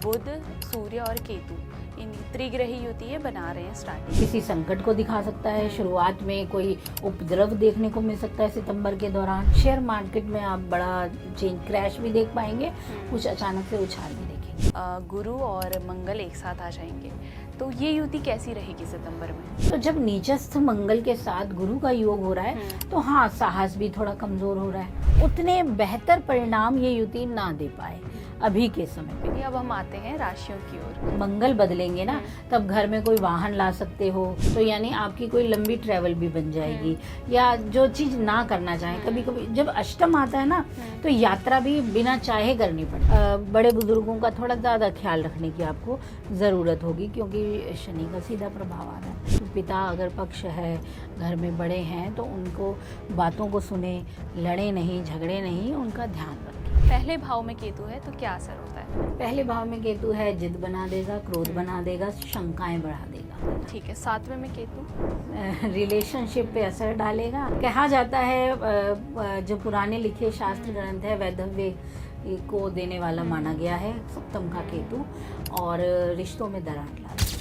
बुध, सूर्य और केतु इन त्रिग्रही युति ये बना रहे हैं स्टार्टिंग। किसी संकट को दिखा सकता है, शुरुआत में कोई उपद्रव देखने को मिल सकता है सितंबर के दौरान। शेयर मार्केट में आप बड़ा चेंज क्रैश भी देख पाएंगे, कुछ अचानक से उछाल भी देखेंगे। गुरु और मंगल एक साथ आ जाएंगे, तो ये युति कैसी रहेगी सितंबर में? तो जब नीचस्थ मंगल के साथ गुरु का योग हो रहा है तो हाँ, साहस भी थोड़ा कमजोर हो रहा है, उतने बेहतर परिणाम ये युति ना दे पाए अभी के समय पे। अब हम आते हैं राशियों की ओर। मंगल बदलेंगे ना, तब घर में कोई वाहन ला सकते हो, तो यानी आपकी कोई लंबी ट्रैवल भी बन जाएगी, या जो चीज ना करना चाहें। कभी कभी जब अष्टम आता है ना, तो यात्रा भी बिना चाहे करनी पड़ती। बड़े बुजुर्गों का थोड़ा ज्यादा ख्याल रखने की आपको जरूरत होगी, क्योंकि शनि का सीधा प्रभाव आ रहा है। तो पिता अगर पक्ष है, घर में बड़े हैं, तो उनको बातों को सुने, लड़े नहीं, झगड़े नहीं, उनका ध्यान रखें। पहले भाव में केतु है तो क्या असर होता है? पहले भाव में केतु है, जिद बना देगा, क्रोध बना देगा, शंकाएं बढ़ा देगा। ठीक है। सातवें में केतु रिलेशनशिप पे असर डालेगा। कहा जाता है, जो पुराने लिखे शास्त्र ग्रंथ है, वैधव्य को देने वाला माना गया है सप्तम का केतु, और रिश्तों में दरार ला देगा।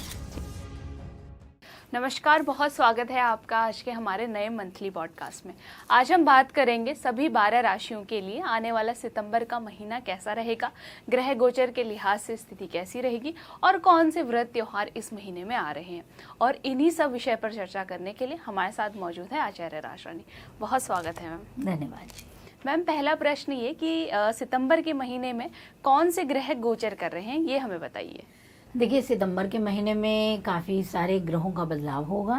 नमस्कार, बहुत स्वागत है आपका आज के हमारे नए मंथली पॉडकास्ट में। आज हम बात करेंगे सभी 12 राशियों के लिए आने वाला सितंबर का महीना कैसा रहेगा, ग्रह गोचर के लिहाज से स्थिति कैसी रहेगी और कौन से व्रत त्योहार इस महीने में आ रहे हैं। और इन्हीं सब विषय पर चर्चा करने के लिए हमारे साथ मौजूद है आचार्य राजरानी। बहुत स्वागत है मैम। धन्यवाद जी। मैम, पहला प्रश्न ये कि सितंबर के महीने में कौन से ग्रह गोचर कर रहे हैं, ये हमें बताइए। देखिए, सितंबर के महीने में काफ़ी सारे ग्रहों का बदलाव होगा।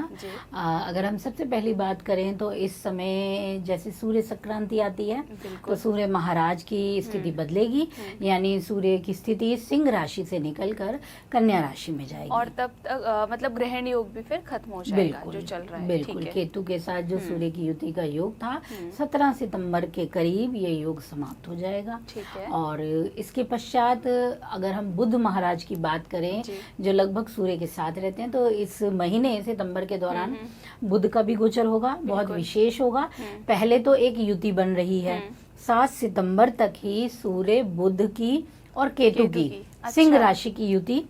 अगर हम सबसे पहली बात करें तो इस समय जैसे सूर्य संक्रांति आती है, तो सूर्य महाराज की स्थिति बदलेगी, यानी सूर्य की स्थिति सिंह राशि से निकलकर कन्या राशि में जाएगी। और तब तक मतलब ग्रहण योग भी फिर खत्म हो जाएगा जो चल रहा है। बिल्कुल, केतु के साथ जो सूर्य की युति का योग था, 17 सितंबर के करीब ये योग समाप्त हो जाएगा। ठीक है। और इसके पश्चात अगर हम बुध महाराज की बात करें, जो लगभग सूर्य के साथ रहते हैं, तो इस महीने सितंबर के दौरान बुध का भी गोचर होगा, बहुत विशेष होगा। पहले तो एक युति बन रही है 7 सितंबर तक ही सूर्य बुध की और केतु की सिंह राशि की युति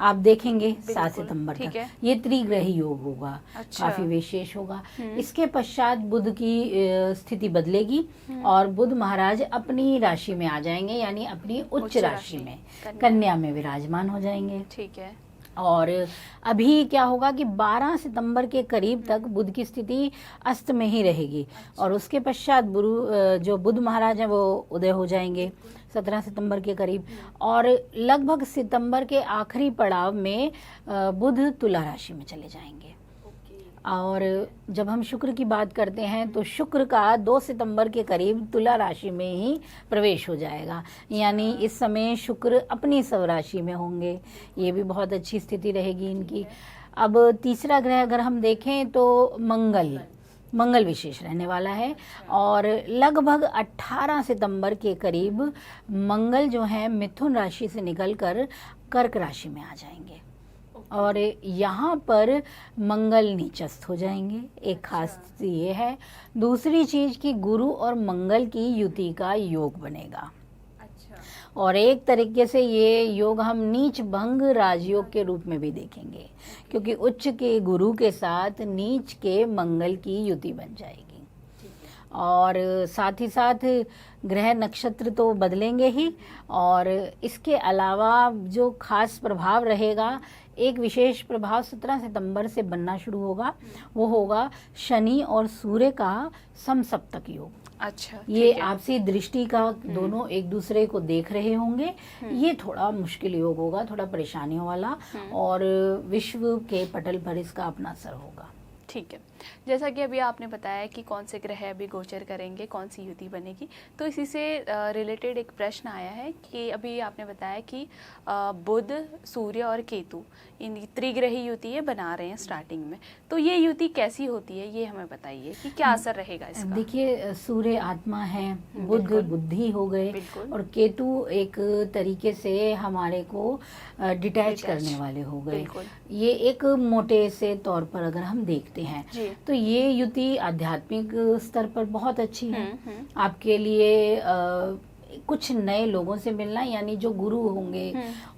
आप देखेंगे 7 सितंबर तक। ये त्रिग्रही योग होगा। काफी विशेष होगा। इसके पश्चात बुध की स्थिति बदलेगी और बुध महाराज अपनी राशि में आ जाएंगे, यानी अपनी उच्च राशि में कन्या में विराजमान हो जाएंगे। ठीक है। और अभी क्या होगा कि 12 सितंबर के करीब तक बुध की स्थिति अस्त में ही रहेगी। और उसके पश्चात जो बुध महाराज हैं वो उदय हो जाएंगे 17 सितंबर के करीब। और लगभग सितंबर के आखिरी पड़ाव में बुध तुला राशि में चले जाएंगे। और जब हम शुक्र की बात करते हैं तो शुक्र का 2 सितंबर के करीब तुला राशि में ही प्रवेश हो जाएगा, यानी इस समय शुक्र अपनी स्वराशि में होंगे। ये भी बहुत अच्छी स्थिति रहेगी इनकी। अब तीसरा ग्रह अगर हम देखें तो मंगल विशेष रहने वाला है, और लगभग 18 सितंबर के करीब मंगल जो है मिथुन राशि से निकलकर कर्क राशि में आ जाएंगे। और यहाँ पर मंगल नीचस्थ हो जाएंगे। एक खास ये है। दूसरी चीज कि गुरु और मंगल की युति का योग बनेगा। और एक तरीके से ये योग हम नीच भंग राजयोग के रूप में भी देखेंगे, क्योंकि उच्च के गुरु के साथ नीच के मंगल की युति बन जाएगी। और साथ ही साथ ग्रह नक्षत्र तो बदलेंगे ही, और इसके अलावा जो खास प्रभाव रहेगा, एक विशेष प्रभाव 17 सितंबर से बनना शुरू होगा। वो होगा शनि और सूर्य का समसप्तक योग। अच्छा, ये आपसी दृष्टि का दोनों एक दूसरे को देख रहे होंगे। ये थोड़ा मुश्किल योग होगा, थोड़ा परेशानियों वाला, और विश्व के पटल पर इसका अपना असर होगा। ठीक है। जैसा कि अभी आपने बताया कि कौन से ग्रह अभी गोचर करेंगे, कौन सी युति बनेगी, तो इसी से रिलेटेड एक प्रश्न आया है कि अभी आपने बताया कि बुध, सूर्य और केतु इन त्रिग्रही युति ये बना रहे हैं स्टार्टिंग में, तो ये युति कैसी होती है, ये हमें बताइए कि क्या असर रहेगा इसका। देखिए, सूर्य आत्मा है, बुध बुद्धि हो गए, और केतु एक तरीके से हमारे को डिटैच करने वाले हो गए। ये एक मोटे से तौर पर अगर हम देखते हैं तो ये युति आध्यात्मिक स्तर पर बहुत अच्छी है। आपके लिए कुछ नए लोगों से मिलना, यानी जो गुरु होंगे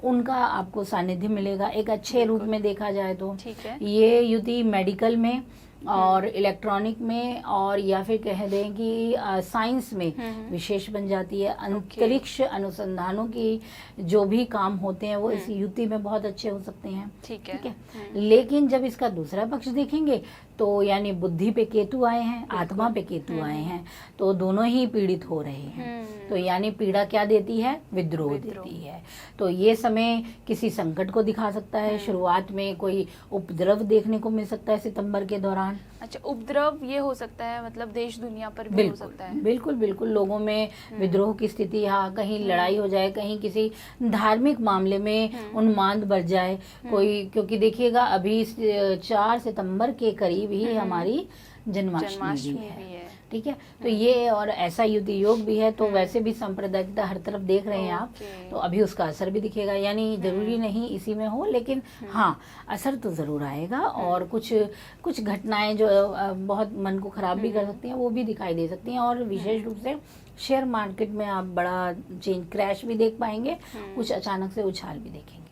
उनका आपको सानिध्य मिलेगा एक अच्छे रूप में देखा जाए तो। ठीक है। ये युति मेडिकल में और इलेक्ट्रॉनिक में और या फिर कह दें कि साइंस में विशेष बन जाती है। अंतरिक्ष अनुसंधानों की जो भी काम होते हैं वो इस युति में बहुत अच्छे हो सकते हैं। ठीक है। लेकिन जब इसका दूसरा पक्ष देखेंगे तो यानी बुद्धि पे केतु आए हैं, आत्मा पे केतु आए हैं, तो दोनों ही पीड़ित हो रहे हैं। तो यानी पीड़ा क्या देती है? विद्रोह देती है। तो ये समय किसी संकट को दिखा सकता है। शुरुआत में कोई उपद्रव देखने को मिल सकता है सितंबर के दौरान। अच्छा, उपद्रव ये हो सकता है, मतलब देश दुनिया पर भी हो सकता है। बिल्कुल बिल्कुल, लोगों में विद्रोह की स्थिति, हाँ कहीं लड़ाई हो जाए, कहीं किसी धार्मिक मामले में उन्माद बढ़ जाए कोई, क्योंकि देखिएगा अभी 4 सितंबर के करीब ही हमारी जन्माष्टमी भी है। ठीक है, तो ये और ऐसा युति योग भी है, तो वैसे भी सांप्रदायिकता हर तरफ देख रहे हैं आप, तो अभी उसका असर भी दिखेगा। यानी जरूरी नहीं इसी में हो, लेकिन हाँ असर तो जरूर आएगा। और कुछ घटनाएं जो बहुत मन को खराब भी कर सकती हैं वो भी दिखाई दे सकती हैं। और विशेष रूप से शेयर मार्केट में आप बड़ा चेंज, क्रैश भी देख पाएंगे, कुछ अचानक से उछाल भी देखेंगे।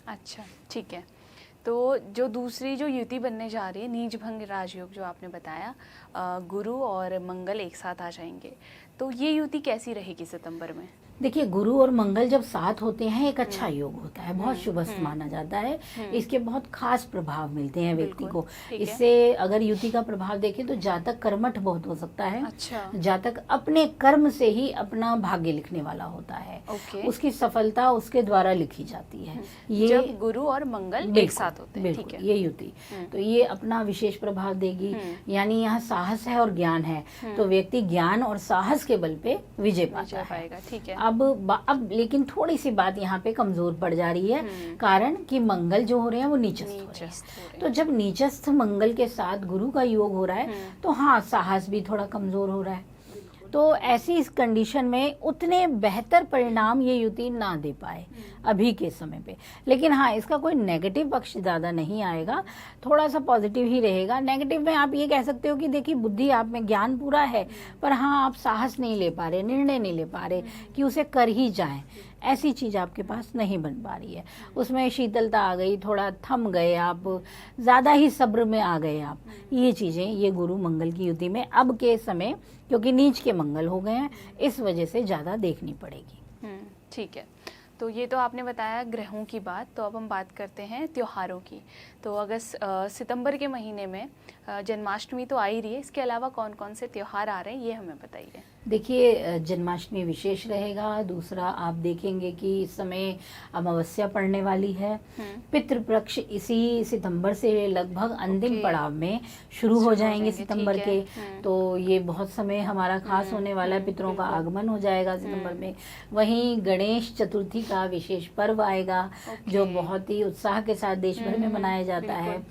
अच्छा, ठीक है। तो जो दूसरी जो युति बनने जा रही है, नीच भंग राजयोग जो आपने बताया, गुरु और मंगल एक साथ आ जाएंगे, तो ये युति कैसी रहेगी सितंबर में? देखिए, गुरु और मंगल जब साथ होते हैं एक अच्छा योग होता है, बहुत शुभस्थ माना जाता है। इसके बहुत खास प्रभाव मिलते हैं व्यक्ति को। इससे अगर युति का प्रभाव देखें तो जातक कर्मठ बहुत हो सकता है। अच्छा। जातक अपने कर्म से ही अपना भाग्य लिखने वाला होता है। उसकी सफलता उसके द्वारा लिखी जाती है। ये जब गुरु और मंगल एक साथ होते हैं, ठीक है, ये युति, तो ये अपना विशेष प्रभाव देगी। यानी यहाँ साहस है और ज्ञान है, तो व्यक्ति ज्ञान और साहस के बल पे विजय पाता है। ठीक है। अब लेकिन थोड़ी सी बात यहाँ पे कमजोर पड़ जा रही है, कारण कि मंगल जो हो रहे हैं वो नीचस्थ हो रहे हैं। तो जब नीचस्थ मंगल के साथ गुरु का योग हो रहा है तो हाँ साहस भी थोड़ा कमजोर हो रहा है। तो ऐसी इस कंडीशन में उतने बेहतर परिणाम ये युति ना दे पाए अभी के समय पे। लेकिन हाँ, इसका कोई नेगेटिव पक्ष ज़्यादा नहीं आएगा, थोड़ा सा पॉजिटिव ही रहेगा। नेगेटिव में आप ये कह सकते हो कि देखिए बुद्धि आप में, ज्ञान पूरा है, पर हाँ आप साहस नहीं ले पा रहे, निर्णय नहीं ले पा रहे कि उसे कर ही जाएं, ऐसी चीज़ आपके पास नहीं बन पा रही है। उसमें शीतलता आ गई, थोड़ा थम गए आप, ज़्यादा ही सब्र में आ गए आप। ये चीज़ें ये गुरु मंगल की युति में अब के समय, क्योंकि नीच के मंगल हो गए हैं, इस वजह से ज़्यादा देखनी पड़ेगी। ठीक है। तो ये तो आपने बताया ग्रहों की बात, तो अब हम बात करते हैं त्योहारों की। तो अगस्त सितंबर के महीने में जन्माष्टमी तो आ ही रही है, इसके अलावा कौन कौन से त्योहार आ रहे हैं ये हमें बताइए। देखिए, जन्माष्टमी विशेष रहेगा। दूसरा आप देखेंगे कि इस समय अमावस्या पड़ने वाली है। पितृपक्ष इसी सितंबर से लगभग अंतिम पड़ाव में शुरू हो जाएंगे सितंबर के। तो ये बहुत समय हमारा खास होने वाला है, पितरों का आगमन हो जाएगा सितंबर में। वहीं गणेश चतुर्थी का विशेष पर्व आएगा जो बहुत ही उत्साह के साथ देश भर में मनाया जाता है।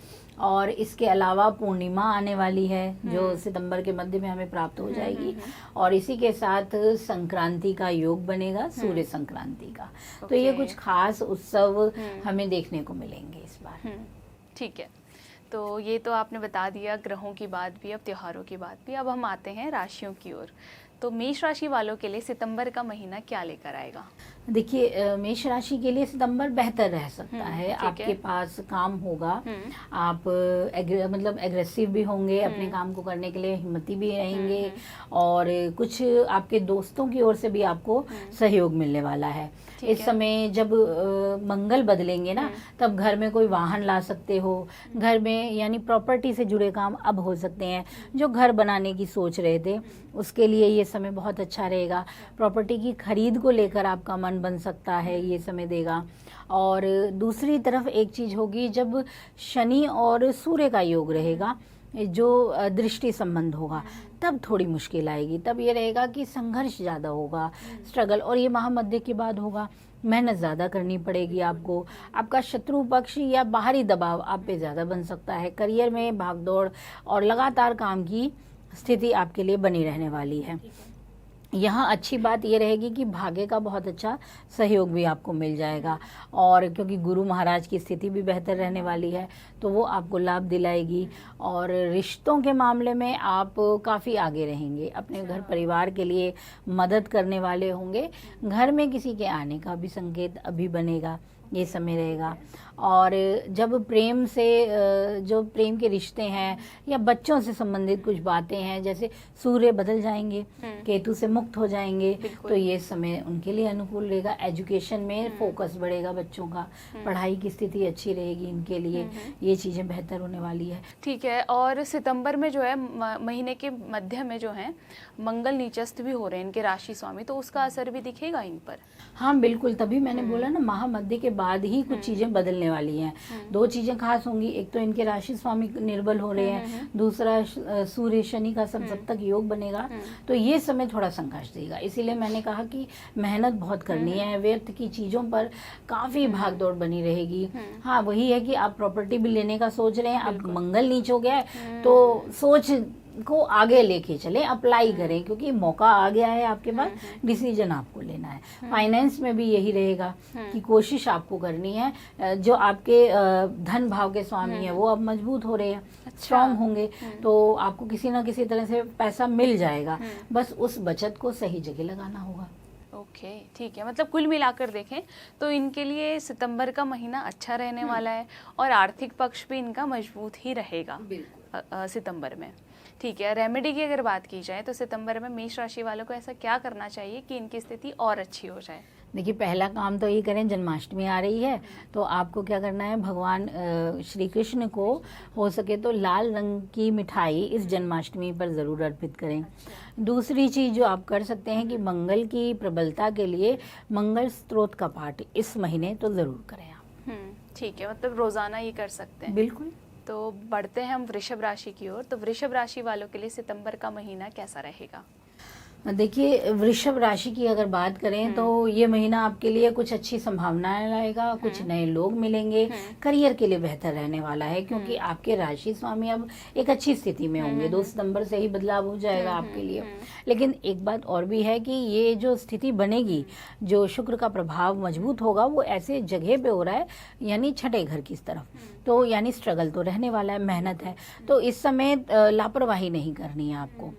और इसके अलावा पूर्णिमा आने वाली है जो सितंबर के मध्य में हमें प्राप्त हो जाएगी। और इसी के साथ संक्रांति का योग बनेगा, सूर्य संक्रांति का। तो ये कुछ खास उत्सव हमें देखने को मिलेंगे इस बार। ठीक है, तो ये तो आपने बता दिया ग्रहों की बात भी, अब त्योहारों की बात भी। अब हम आते हैं राशियों की ओर। तो मेष राशि वालों के लिए सितंबर का महीना क्या लेकर आएगा? देखिए, मेष राशि के लिए सितंबर बेहतर रह सकता है। आपके पास काम होगा, आप मतलब एग्रेसिव भी होंगे, अपने काम को करने के लिए हिम्मती भी रहेंगे। और कुछ आपके दोस्तों की ओर से भी आपको सहयोग मिलने वाला है। इस समय जब मंगल बदलेंगे ना, तब घर में कोई वाहन ला सकते हो। घर में यानी प्रॉपर्टी से जुड़े काम अब हो सकते हैं। जो घर बनाने की सोच रहे थे उसके लिए ये समय बहुत अच्छा रहेगा। प्रॉपर्टी की खरीद को लेकर आपका मन बन सकता है, ये समय देगा। और दूसरी तरफ एक चीज होगी, जब शनि और सूर्य का योग रहेगा, जो दृष्टि संबंध होगा, तब थोड़ी मुश्किल आएगी। तब ये रहेगा कि संघर्ष ज़्यादा होगा, स्ट्रगल। और ये महामध्य के बाद होगा, मेहनत ज़्यादा करनी पड़ेगी आपको। आपका शत्रु पक्ष या बाहरी दबाव आप पे ज़्यादा बन सकता है। करियर में भागदौड़ और लगातार काम की स्थिति आपके लिए बनी रहने वाली है। यहाँ अच्छी बात ये रहेगी कि भाग्य का बहुत अच्छा सहयोग भी आपको मिल जाएगा, और क्योंकि गुरु महाराज की स्थिति भी बेहतर रहने वाली है तो वो आपको लाभ दिलाएगी। और रिश्तों के मामले में आप काफ़ी आगे रहेंगे, अपने घर परिवार के लिए मदद करने वाले होंगे। घर में किसी के आने का भी संकेत अभी बनेगा, ये समय रहेगा। और जब प्रेम से जो प्रेम के रिश्ते हैं या बच्चों से संबंधित कुछ बातें हैं, जैसे सूर्य बदल जाएंगे, केतु से मुक्त हो जाएंगे, तो ये समय उनके लिए अनुकूल रहेगा। एजुकेशन में फोकस बढ़ेगा बच्चों का, पढ़ाई की स्थिति अच्छी रहेगी इनके लिए, ये चीज़ें बेहतर होने वाली है। ठीक है। और सितंबर में जो है महीने के मध्य में जो है मंगल नीचस्थ भी हो रहे हैं इनके राशि स्वामी, तो उसका असर भी दिखेगा इन पर? हाँ बिल्कुल, तभी मैंने बोला ना, महामध्य के बाद ही कुछ चीजें बदलने वाली हैं। दो चीजें खास होंगी, एक तो इनके राशि स्वामी निर्बल हो रहे हैं, दूसरा सूर्य शनि का समसप्तक योग बनेगा, तो ये समय थोड़ा संघर्ष देगा। इसीलिए मैंने कहा कि मेहनत बहुत करनी है, व्यर्थ की चीजों पर काफी भागदौड़ बनी रहेगी। हाँ वही है कि आप प्रॉपर्टी भी लेने का सोच रहे हैं, अब मंगल नीच हो गया है तो सोच को आगे लेके चले, अप्लाई करें, क्योंकि मौका आ गया है आपके पास, डिसीजन आपको लेना है। फाइनेंस में भी यही रहेगा कि कोशिश आपको करनी है। जो आपके धन भाव के स्वामी है वो अब मजबूत हो रहे हैं, स्ट्रांग होंगे, तो आपको किसी ना किसी तरह से पैसा मिल जाएगा, बस उस बचत को सही जगह लगाना होगा। ओके ठीक है। मतलब कुल मिलाकर देखें तो इनके लिए सितंबर का महीना अच्छा रहने वाला है और आर्थिक पक्ष भी इनका मजबूत ही रहेगा सितंबर में। ठीक है। रेमेडी की अगर बात की जाए तो सितंबर में मेष राशि वालों को ऐसा क्या करना चाहिए कि इनकी स्थिति और अच्छी हो जाए? देखिए, पहला काम तो ये करें, जन्माष्टमी आ रही है तो आपको क्या करना है, भगवान श्री कृष्ण को हो सके तो लाल रंग की मिठाई इस जन्माष्टमी पर ज़रूर अर्पित करें। दूसरी चीज़ जो आप कर सकते हैं कि मंगल की प्रबलता के लिए मंगल स्तोत्र का पाठ इस महीने तो ज़रूर करें आप। ठीक है, मतलब रोज़ाना ये कर सकते हैं। बिल्कुल। तो बढ़ते हैं हम वृषभ राशि की ओर। तो वृषभ राशि वालों के लिए सितंबर का महीना कैसा रहेगा? देखिए, वृषभ राशि की अगर बात करें तो ये महीना आपके लिए कुछ अच्छी संभावनाएं लाएगा, कुछ नए लोग मिलेंगे, करियर के लिए बेहतर रहने वाला है, क्योंकि आपके राशि स्वामी अब एक अच्छी स्थिति में होंगे। 2 सितंबर से ही बदलाव हो जाएगा आपके लिए। लेकिन एक बात और भी है कि ये जो स्थिति बनेगी, जो शुक्र का प्रभाव मजबूत होगा, वो ऐसे जगह पे हो रहा है, यानी छठे घर की तरफ, तो यानी स्ट्रगल तो रहने वाला है, मेहनत है। तो इस समय लापरवाही नहीं करनी है आपको,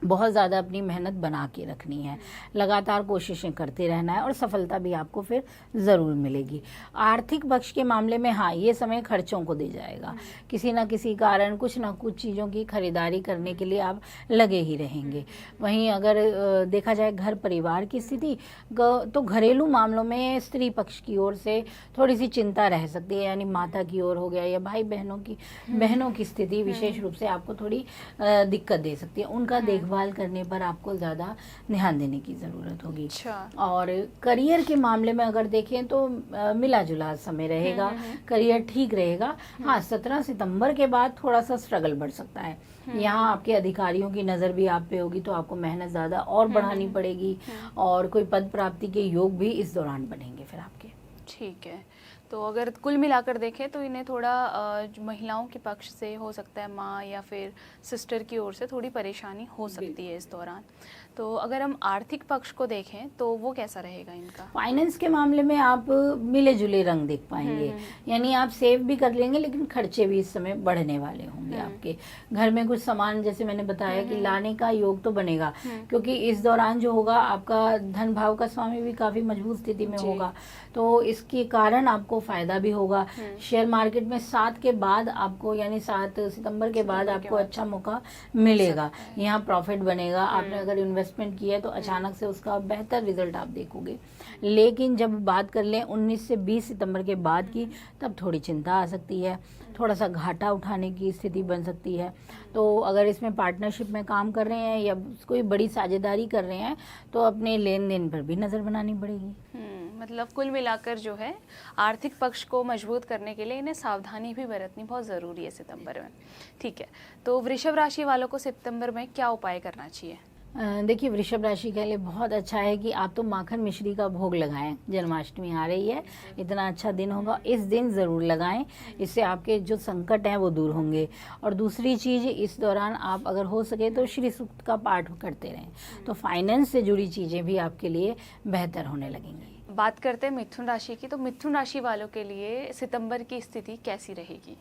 बहुत ज़्यादा अपनी मेहनत बना के रखनी है, लगातार कोशिशें करते रहना है और सफलता भी आपको फिर ज़रूर मिलेगी। आर्थिक पक्ष के मामले में हाँ, ये समय खर्चों को दे जाएगा, किसी ना किसी कारण कुछ ना कुछ चीज़ों की खरीदारी करने के लिए आप लगे ही रहेंगे। वहीं अगर देखा जाए घर परिवार की स्थिति तो घरेलू मामलों में स्त्री पक्ष की ओर से थोड़ी सी चिंता रह सकती है, यानी माता की ओर हो गया या भाई बहनों की स्थिति विशेष रूप से आपको थोड़ी दिक्कत दे सकती है। उनका देखभाल करने पर आपको ज्यादा ध्यान देने की जरूरत होगी। और करियर के मामले में अगर देखें तो मिला जुला समय रहेगा, करियर ठीक रहेगा। हाँ, 17 सितंबर के बाद थोड़ा सा स्ट्रगल बढ़ सकता है। यहाँ आपके अधिकारियों की नज़र भी आप पे होगी, तो आपको मेहनत ज़्यादा और बढ़ानी पड़ेगी, और कोई पद प्राप्ति के योग भी इस दौरान बनेंगे फिर आपके। ठीक है। तो अगर कुल मिलाकर देखें तो इन्हें थोड़ा महिलाओं के पक्ष से हो सकता है, माँ या फिर सिस्टर की ओर से थोड़ी परेशानी हो सकती है इस दौरान। तो अगर हम आर्थिक पक्ष को देखें तो वो कैसा रहेगा इनका? फाइनेंस के मामले में आप मिले जुले रंग देख पाएंगे, यानी आप सेव भी कर लेंगे लेकिन खर्चे भी इस समय बढ़ने वाले होंगे आपके। घर में कुछ सामान, जैसे मैंने बताया कि लाने का योग तो बनेगा, क्योंकि इस दौरान जो होगा आपका धन भाव का स्वामी भी काफी मजबूत स्थिति में होगा, तो इसके कारण आपको फायदा भी होगा। शेयर मार्केट में 7 के बाद आपको, यानी 7 सितंबर के बाद आपको अच्छा मौका मिलेगा, यहाँ प्रॉफिट बनेगा। आपने अगर इन्वेस्टमेंट किया है तो अचानक से उसका बेहतर रिजल्ट आप देखोगे। लेकिन जब बात कर लें 19 से 20 सितंबर के बाद की, तब थोड़ी चिंता आ सकती है, थोड़ा सा घाटा उठाने की स्थिति बन सकती है। तो अगर इसमें पार्टनरशिप में काम कर रहे हैं या कोई बड़ी साझेदारी कर रहे हैं तो अपने लेन देन पर भी नज़र बनानी पड़ेगी। मतलब कुल मिलाकर जो है आर्थिक पक्ष को मजबूत करने के लिए इन्हें सावधानी भी बरतनी बहुत ज़रूरी है सितंबर में। ठीक है। तो वृषभ राशि वालों को सितंबर में क्या उपाय करना चाहिए? देखिए, वृषभ राशि के लिए बहुत अच्छा है कि आप तो माखन मिश्री का भोग लगाएं। जन्माष्टमी आ रही है, इतना अच्छा दिन होगा, इस दिन ज़रूर लगाएं। इससे आपके जो संकट हैं वो दूर होंगे। और दूसरी चीज़, इस दौरान आप अगर हो सके तो श्री सूक्त का पाठ करते रहें, तो फाइनेंस से जुड़ी चीज़ें भी आपके लिए बेहतर होने लगेंगी। बात करते हैं मिथुन राशि की, तो मिथुन राशि वालों के लिए सितंबर की स्थिति कैसी रहेगी?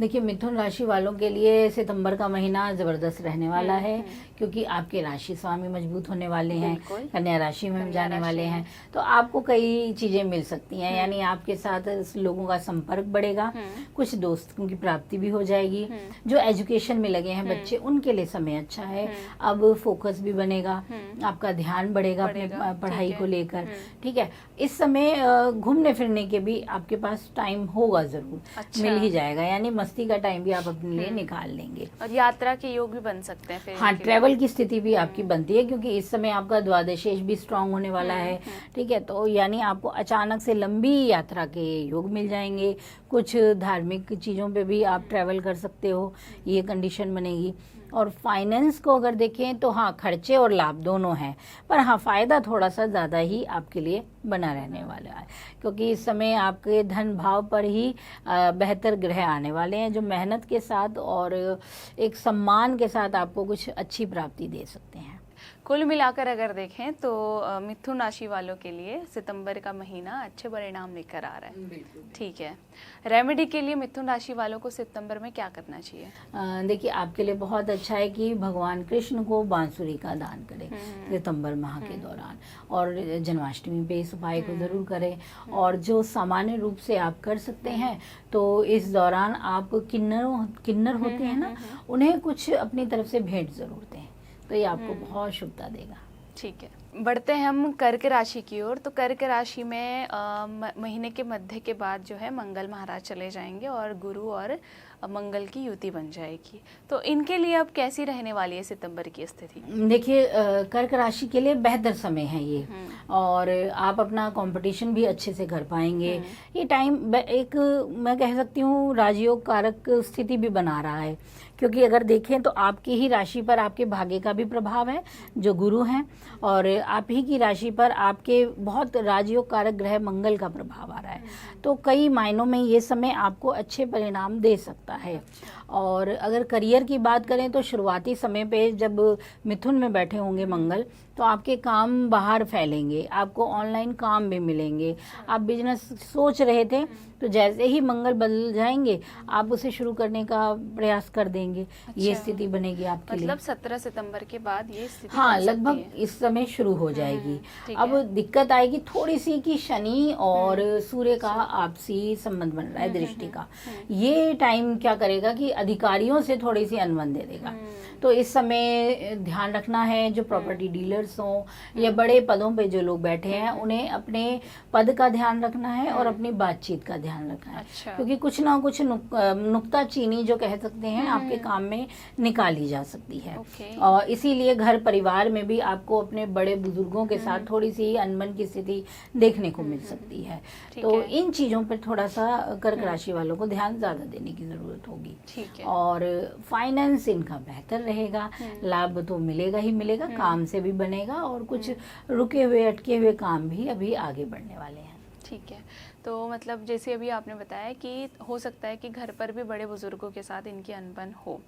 देखिए, मिथुन राशि वालों के लिए सितंबर का महीना ज़बरदस्त रहने वाला है, क्योंकि आपके राशि स्वामी मजबूत होने वाले हैं, बिल्कुल। कन्या राशि में कन्या जाने राशि वाले में। हैं। तो आपको कई चीज़ें मिल सकती हैं, यानी आपके साथ लोगों का संपर्क बढ़ेगा, कुछ दोस्तों की प्राप्ति भी हो जाएगी। जो एजुकेशन में लगे हैं बच्चे, उनके लिए समय अच्छा है। अब फोकस भी बनेगा, आपका ध्यान बढ़ेगा अपने बढ़ेगा, पढ़ाई ठीक को है। लेकर। ठीक है, इस समय घूमने फिरने के भी आपके पास टाइम होगा, ज़रूर अच्छा। मिल ही जाएगा, यानी मस्ती का टाइम भी आप अपने लिए निकाल लेंगे। और यात्रा के योग भी बन सकते हैं फिर हाँ, इनके लिए। ट्रैवल की स्थिति भी आपकी बनती है, क्योंकि इस समय आपका द्वादशेश भी स्ट्रांग होने वाला है। ठीक है, तो यानी आपको अचानक से लंबी यात्रा के योग मिल जाएंगे। कुछ धार्मिक चीज़ों पे भी आप ट्रैवल कर सकते हो, ये कंडीशन बनेगी। और फाइनेंस को अगर देखें तो हाँ, खर्चे और लाभ दोनों हैं, पर हाँ, फ़ायदा थोड़ा सा ज़्यादा ही आपके लिए बना रहने वाला है, क्योंकि इस समय आपके धन भाव पर ही बेहतर ग्रह आने वाले हैं, जो मेहनत के साथ और एक सम्मान के साथ आपको कुछ अच्छी प्राप्ति दे सकते हैं। कुल मिलाकर अगर देखें तो मिथुन राशि वालों के लिए सितंबर का महीना अच्छे परिणाम लेकर आ रहा है। ठीक है, रेमेडी के लिए मिथुन राशि वालों को सितंबर में क्या करना चाहिए? देखिए, आपके लिए बहुत अच्छा है कि भगवान कृष्ण को बांसुरी का दान करें सितंबर माह के दौरान, और जन्माष्टमी पे इस उपाय को ज़रूर करें। और जो सामान्य रूप से आप कर सकते हैं, तो इस दौरान आप किन्नर होते हैं ना, उन्हें कुछ अपनी तरफ से भेंट ज़रूर दें, तो ये आपको बहुत शुभता देगा। ठीक है, बढ़ते हैं हम कर्क राशि की ओर। तो कर्क राशि में महीने के मध्य के बाद जो है मंगल महाराज चले जाएंगे और गुरु और मंगल की युति बन जाएगी। तो इनके लिए अब कैसी रहने वाली है सितंबर की स्थिति? देखिए, कर्क राशि के लिए बेहतर समय है ये, और आप अपना कंपटीशन भी अच्छे से कर पाएंगे। ये टाइम एक, मैं कह सकती हूँ, राजयोग कारक स्थिति भी बना रहा है, क्योंकि अगर देखें तो आपकी ही राशि पर आपके भाग्य का भी प्रभाव है, जो गुरु हैं, और आप ही की राशि पर आपके बहुत राजयोग कारक ग्रह मंगल का प्रभाव आ रहा है। तो कई मायनों में ये समय आपको अच्छे परिणाम दे सकता है। और अगर करियर की बात करें तो शुरुआती समय पे जब मिथुन में बैठे होंगे मंगल, तो आपके काम बाहर फैलेंगे, आपको ऑनलाइन काम भी मिलेंगे। आप बिजनेस सोच रहे थे, तो जैसे ही मंगल बदल जाएंगे, आप उसे शुरू करने का प्रयास कर देंगे। ये स्थिति बनेगी आपके लिए। मतलब 17 सितंबर के बाद ये स्थिति हाँ, बन सकती लगभग है। इस समय शुरू हो जाएगी। ठीक अब दिक्कत आएगी थोड़ी सी कि शनि और सूर्य का आपसी संबंध बन रहा है, दृष्टि का। ये टाइम क्या करेगा कि अधिकारियों से थोड़ी सी अनबन दे देगा। तो इस समय ध्यान रखना है, जो प्रॉपर्टी डीलर्स हों या बड़े पदों पे जो लोग बैठे हैं, उन्हें अपने पद का ध्यान रखना है और अपनी बातचीत का ध्यान रखना है। अच्छा। क्योंकि कुछ ना कुछ नुक्ताचीनी जो कह सकते हैं, आपके काम में निकाली जा सकती है। और इसीलिए घर परिवार में भी आपको अपने बड़े बुजुर्गों के साथ थोड़ी सी अनबन की स्थिति देखने को मिल सकती है। तो इन चीज़ों पर थोड़ा सा कर्क राशि वालों को ध्यान ज़्यादा देने की ज़रूरत होगी। ठीक है। और फाइनेंस इनका बेहतर रहेगा, लाभ तो मिलेगा ही मिलेगा, काम से भी बनेगा, और कुछ रुके हुए अटके हुए काम भी अभी आगे बढ़ने वाले हैं। ठीक है, तो मतलब जैसे अभी आपने बताया कि हो सकता है कि घर पर भी बड़े बुजुर्गों के साथ इनकी अनबन हो,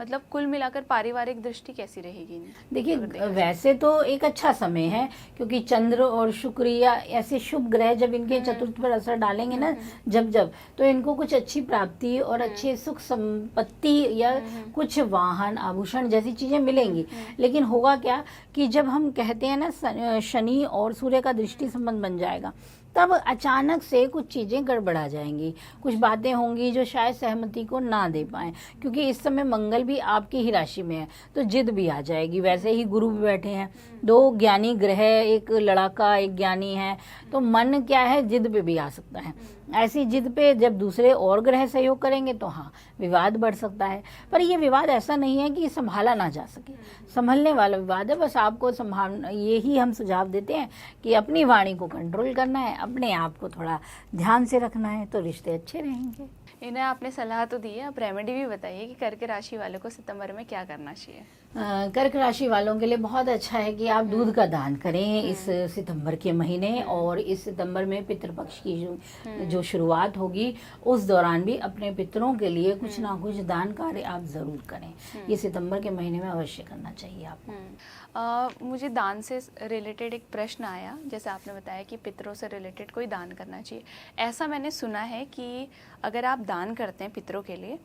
मतलब कुल मिलाकर पारिवारिक दृष्टि कैसी रहेगी? देखिए, वैसे तो एक अच्छा समय है, क्योंकि चंद्र और शुक्र या ऐसे शुभ ग्रह जब इनके चतुर्थ पर असर डालेंगे ना, जब तो इनको कुछ अच्छी प्राप्ति और अच्छे सुख संपत्ति या कुछ वाहन आभूषण जैसी चीजें मिलेंगी। लेकिन होगा क्या कि जब हम कहते हैं ना, शनि और सूर्य का दृष्टि संबंध बन जाएगा, तब अचानक से कुछ चीज़ें गड़बड़ा जाएंगी, कुछ बातें होंगी जो शायद सहमति को ना दे पाएं, क्योंकि इस समय मंगल भी आपकी ही राशि में है, तो जिद भी आ जाएगी। वैसे ही गुरु भी बैठे हैं, दो ज्ञानी ग्रह, एक लड़ाका एक ज्ञानी है, तो मन क्या है, जिद पे भी आ सकता है। ऐसी जिद पे जब दूसरे और ग्रह सहयोग करेंगे तो हाँ, विवाद बढ़ सकता है। पर ये विवाद ऐसा नहीं है कि संभाला ना जा सके, संभलने वाला विवाद है। बस आपको संभालना, यही हम सुझाव देते हैं कि अपनी वाणी को कंट्रोल करना है, अपने आप को थोड़ा ध्यान से रखना है, तो रिश्ते अच्छे रहेंगे। इन्हें आपने सलाह तो दी है, आप रेमेडी भी बताइए कि कर्क राशि वालों को सितंबर में क्या करना चाहिए। कर्क राशि वालों के लिए बहुत अच्छा है कि आप दूध का दान करें इस सितंबर के महीने, और इस सितंबर में पितृपक्ष की जो शुरुआत होगी उस दौरान भी अपने पितरों के लिए कुछ ना कुछ दान कार्य आप ज़रूर करें। ये सितंबर के महीने में अवश्य करना चाहिए आपको। मुझे दान से रिलेटेड एक प्रश्न आया, जैसे आपने बताया कि पितरों से रिलेटेड कोई दान करना चाहिए। ऐसा मैंने सुना है कि अगर आप दान करते हैं पितरों के लिए,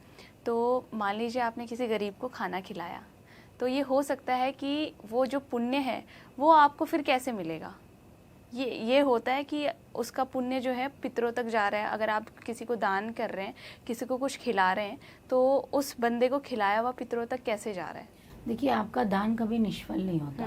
तो मान लीजिए आपने किसी गरीब को खाना खिलाया, तो ये हो सकता है कि वो जो पुण्य है वो आपको फिर कैसे मिलेगा? ये होता है कि उसका पुण्य जो है पितरों तक जा रहा है। अगर आप किसी को दान कर रहे हैं, किसी को कुछ खिला रहे हैं, तो उस बंदे को खिलाया हुआ पितरों तक कैसे जा रहा है? देखिए, आपका दान कभी निष्फल नहीं होता।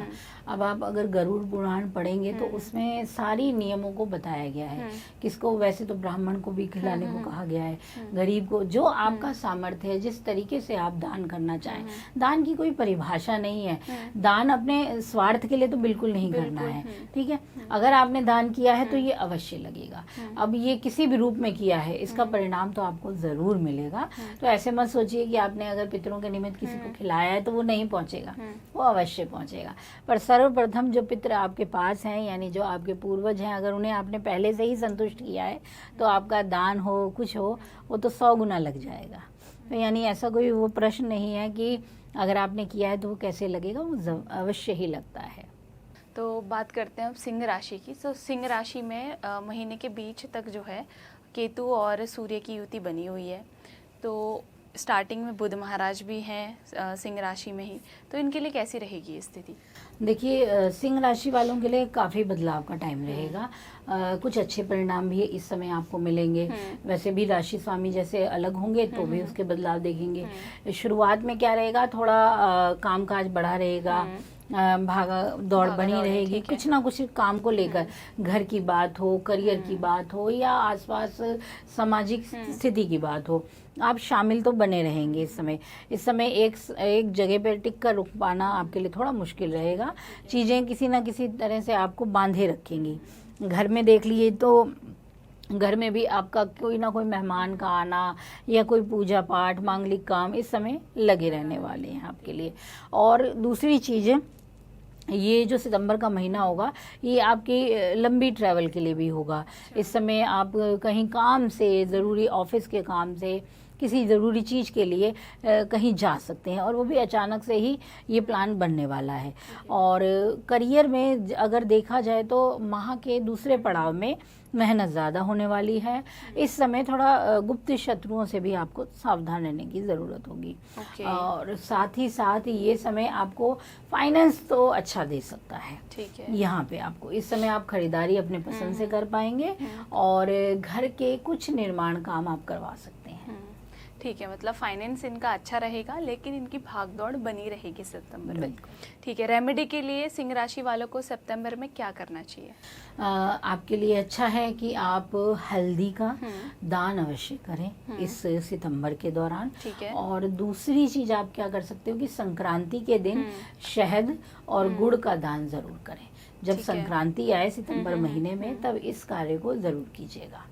अब आप अगर गरुड़ पुराण पढ़ेंगे तो उसमें सारी नियमों को बताया गया है। किसको, वैसे तो ब्राह्मण को भी खिलाने को कहा गया है, गरीब को, जो आपका सामर्थ्य है, जिस तरीके से आप दान करना चाहें। दान की कोई परिभाषा नहीं है। दान अपने स्वार्थ के लिए तो बिल्कुल नहीं करना है, ठीक है। अगर आपने दान किया है तो ये अवश्य लगेगा। अब ये किसी भी रूप में किया है, इसका परिणाम तो आपको जरूर मिलेगा। तो ऐसे मत सोचिए कि आपने अगर पितरों के निमित्त किसी को खिलाया है तो वो नहीं पहुंचेगा, वो अवश्य पहुंचेगा। पर सर्वप्रथम जो पितृ आपके पास हैं, यानी जो आपके पूर्वज हैं, अगर उन्हें आपने पहले से ही संतुष्ट किया है तो आपका दान हो, कुछ हो, वो तो 100 गुना लग जाएगा। तो यानी ऐसा कोई वो प्रश्न नहीं है कि अगर आपने किया है तो वो कैसे लगेगा, वो अवश्य ही लगता है। तो बात करते हैं अब सिंह राशि की। तो सिंह राशि में महीने के बीच तक जो है केतु और सूर्य की युति बनी हुई है। तो स्टार्टिंग में बुध महाराज भी हैं सिंह राशि में ही, तो इनके लिए कैसी रहेगी स्थिति? देखिए, सिंह राशि वालों के लिए काफ़ी बदलाव का टाइम रहेगा। कुछ अच्छे परिणाम भी इस समय आपको मिलेंगे। वैसे भी राशि स्वामी जैसे अलग होंगे तो भी उसके बदलाव देखेंगे। शुरुआत में क्या रहेगा, थोड़ा कामकाज बढ़ा रहेगा, भागा दौड़ बनी रहेगी, कुछ ना कुछ काम को लेकर, घर की बात हो, करियर की बात हो, या आसपास सामाजिक स्थिति की बात हो, आप शामिल तो बने रहेंगे इस समय। इस समय एक जगह पर टिक कर रुक पाना आपके लिए थोड़ा मुश्किल रहेगा। चीज़ें किसी ना किसी तरह से आपको बांधे रखेंगी। घर में देख लिए तो घर में भी आपका कोई ना कोई मेहमान का आना या कोई पूजा पाठ, मांगलिक काम इस समय लगे रहने वाले हैं आपके लिए। और दूसरी चीज़, ये जो सितंबर का महीना होगा ये आपकी लंबी ट्रैवल के लिए भी होगा। इस समय आप कहीं काम से, ज़रूरी ऑफिस के काम से, किसी ज़रूरी चीज़ के लिए कहीं जा सकते हैं, और वो भी अचानक से ही ये प्लान बनने वाला है। और करियर में अगर देखा जाए तो माह के दूसरे पड़ाव में मेहनत ज़्यादा होने वाली है। इस समय थोड़ा गुप्त शत्रुओं से भी आपको सावधान रहने की ज़रूरत होगी। और साथ ही साथ ये समय आपको फाइनेंस तो अच्छा दे सकता है। ठीक है। यहाँ पे आपको इस समय आप खरीदारी अपने पसंद से कर पाएंगे, और घर के कुछ निर्माण काम आप करवा सकते हैं। ठीक है, मतलब फाइनेंस इनका अच्छा रहेगा, लेकिन इनकी भागदौड़ बनी रहेगी सितंबर में। ठीक है। रेमेडी के लिए सिंह राशि वालों को सितंबर में क्या करना चाहिए? आपके लिए अच्छा है कि आप हल्दी का दान अवश्य करें इस सितंबर के दौरान। ठीक है। और दूसरी चीज आप क्या कर सकते हो कि संक्रांति के दिन शहद और गुड़ का दान जरूर करें। जब संक्रांति आए सितंबर महीने में, तब इस कार्य को जरूर कीजिएगा।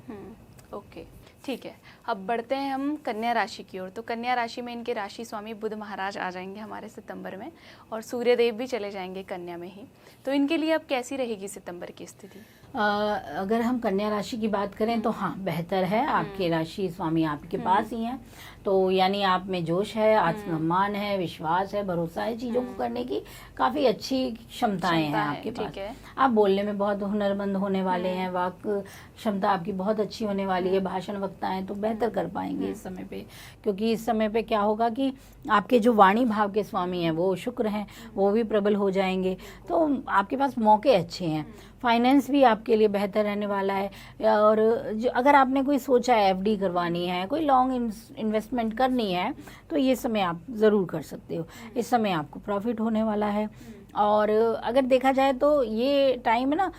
ओके, ठीक है। अब बढ़ते हैं हम कन्या राशि की ओर। तो कन्या राशि में इनके राशि स्वामी बुध महाराज आ जाएंगे हमारे सितंबर में, और सूर्य देव भी चले जाएंगे कन्या में ही। तो इनके लिए अब कैसी रहेगी सितंबर की स्थिति? अगर हम कन्या राशि की बात करें तो हाँ, बेहतर है। आपके राशि स्वामी आपके पास ही हैं, तो यानी आप में जोश है, आत्मसम्मान है, विश्वास है, भरोसा है, चीज़ों को करने की काफ़ी अच्छी क्षमताएं हैं आपके पास। आप बोलने में बहुत हुनरमंद होने वाले हैं, वाक क्षमता आपकी बहुत अच्छी होने वाली है, भाषण वक्ता हैं तो बेहतर कर पाएंगे इस समय पे। क्योंकि इस समय पे क्या होगा कि आपके जो वाणी भाव के स्वामी हैं वो शुक्र हैं, वो भी प्रबल हो जाएंगे, तो आपके पास मौके अच्छे हैं। फाइनेंस भी आपके लिए बेहतर रहने वाला है। और जो अगर आपने कोई सोचा है एफडी करवानी है, कोई लॉन्ग इन्वेस्टमेंट करनी है, तो ये समय आप ज़रूर कर सकते हो। इस समय आपको प्रॉफिट होने वाला है। और अगर देखा जाए तो ये टाइम है ना,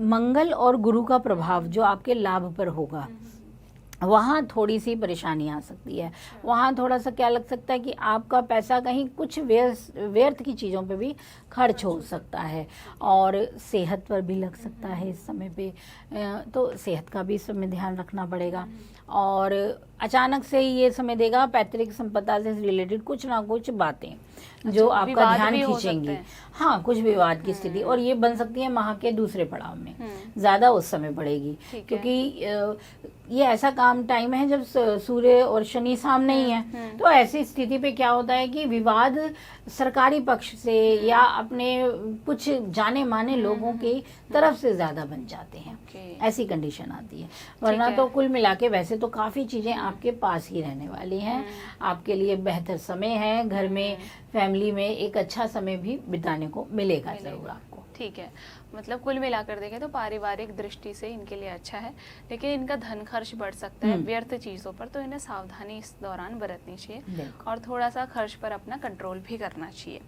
मंगल और गुरु का प्रभाव जो आपके लाभ पर होगा, वहाँ थोड़ी सी परेशानी आ सकती है। वहाँ थोड़ा सा क्या लग सकता है कि आपका पैसा कहीं कुछ व्यर्थ की चीज़ों पे भी खर्च हो सकता है, और सेहत पर भी लग सकता है इस समय पे। तो सेहत का भी इस समय ध्यान रखना पड़ेगा। और अचानक से ये समय देगा पैतृक संपदा से रिलेटेड कुछ ना कुछ बातें जो आपका विवाद ध्यान भी हो खींचेंगी। सकते हैं। हाँ, कुछ विवाद की स्थिति, और ये बन सकती है माह के दूसरे पड़ाव में, ज़्यादा उस समय बढ़ेगी, ठीक है। क्योंकि ये ऐसा काम टाइम है जब सूर्य और शनि सामने ही है। तो ऐसी स्थिति पे क्या होता है कि विवाद सरकारी पक्ष से या अपने कुछ जाने माने लोगों की तरफ से ज़्यादा बन जाते हैं। ऐसी कंडीशन आती है। वरना तो कुल मिला के वैसे तो काफ़ी चीज़ें आपके पास ही रहने वाली हैं। आपके लिए बेहतर समय है, घर में फैमिली में एक अच्छा समय भी बिताने को मिलेगा ज़रूर आपको। ठीक है, मतलब कुल मिलाकर देखें तो पारिवारिक दृष्टि से इनके लिए अच्छा है, लेकिन इनका धन खर्च बढ़ सकता है व्यर्थ चीज़ों पर, तो इन्हें सावधानी इस दौरान बरतनी चाहिए और थोड़ा सा खर्च पर अपना कंट्रोल भी करना चाहिए।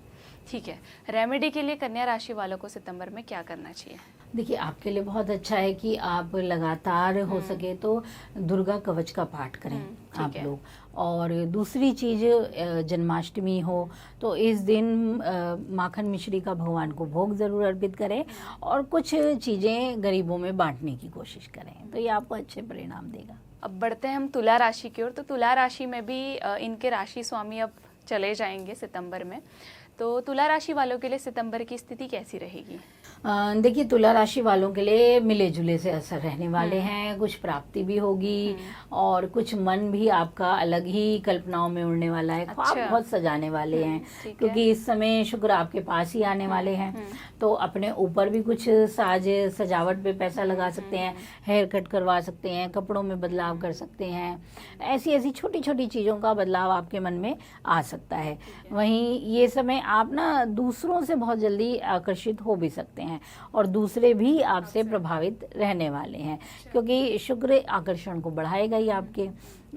ठीक है, रेमेडी के लिए कन्या राशि वालों को सितंबर में क्या करना चाहिए? देखिए, आपके लिए बहुत अच्छा है कि आप लगातार हो सके तो दुर्गा कवच का पाठ करें आप लोग। और दूसरी चीज़, जन्माष्टमी हो तो इस दिन माखन मिश्री का भगवान को भोग ज़रूर अर्पित करें, और कुछ चीज़ें गरीबों में बांटने की कोशिश करें, तो ये आपको अच्छे परिणाम देगा। अब बढ़ते हैं हम तुला राशि की ओर। तो तुला राशि में भी इनके राशि स्वामी अब चले जाएंगे सितंबर में, तो तुला राशि वालों के लिए सितंबर की स्थिति कैसी रहेगी? देखिए, तुला राशि वालों के लिए मिले जुले से असर रहने वाले हैं। कुछ प्राप्ति भी होगी, और कुछ मन भी आपका अलग ही कल्पनाओं में उड़ने वाला है। ख्वाब बहुत सजाने वाले हैं, क्योंकि इस समय शुक्र आपके पास ही आने वाले हैं। तो अपने ऊपर भी कुछ सजावट पे पैसा लगा सकते हैं, हेयर कट करवा सकते हैं, कपड़ों में बदलाव कर सकते हैं। ऐसी ऐसी छोटी छोटी चीज़ों का बदलाव आपके मन में आ सकता है। वहीं ये समय आप ना दूसरों से बहुत जल्दी आकर्षित हो भी सकते हैं, और दूसरे भी आपसे प्रभावित रहने वाले हैं, क्योंकि शुक्र आकर्षण को बढ़ाएगा ही आपके।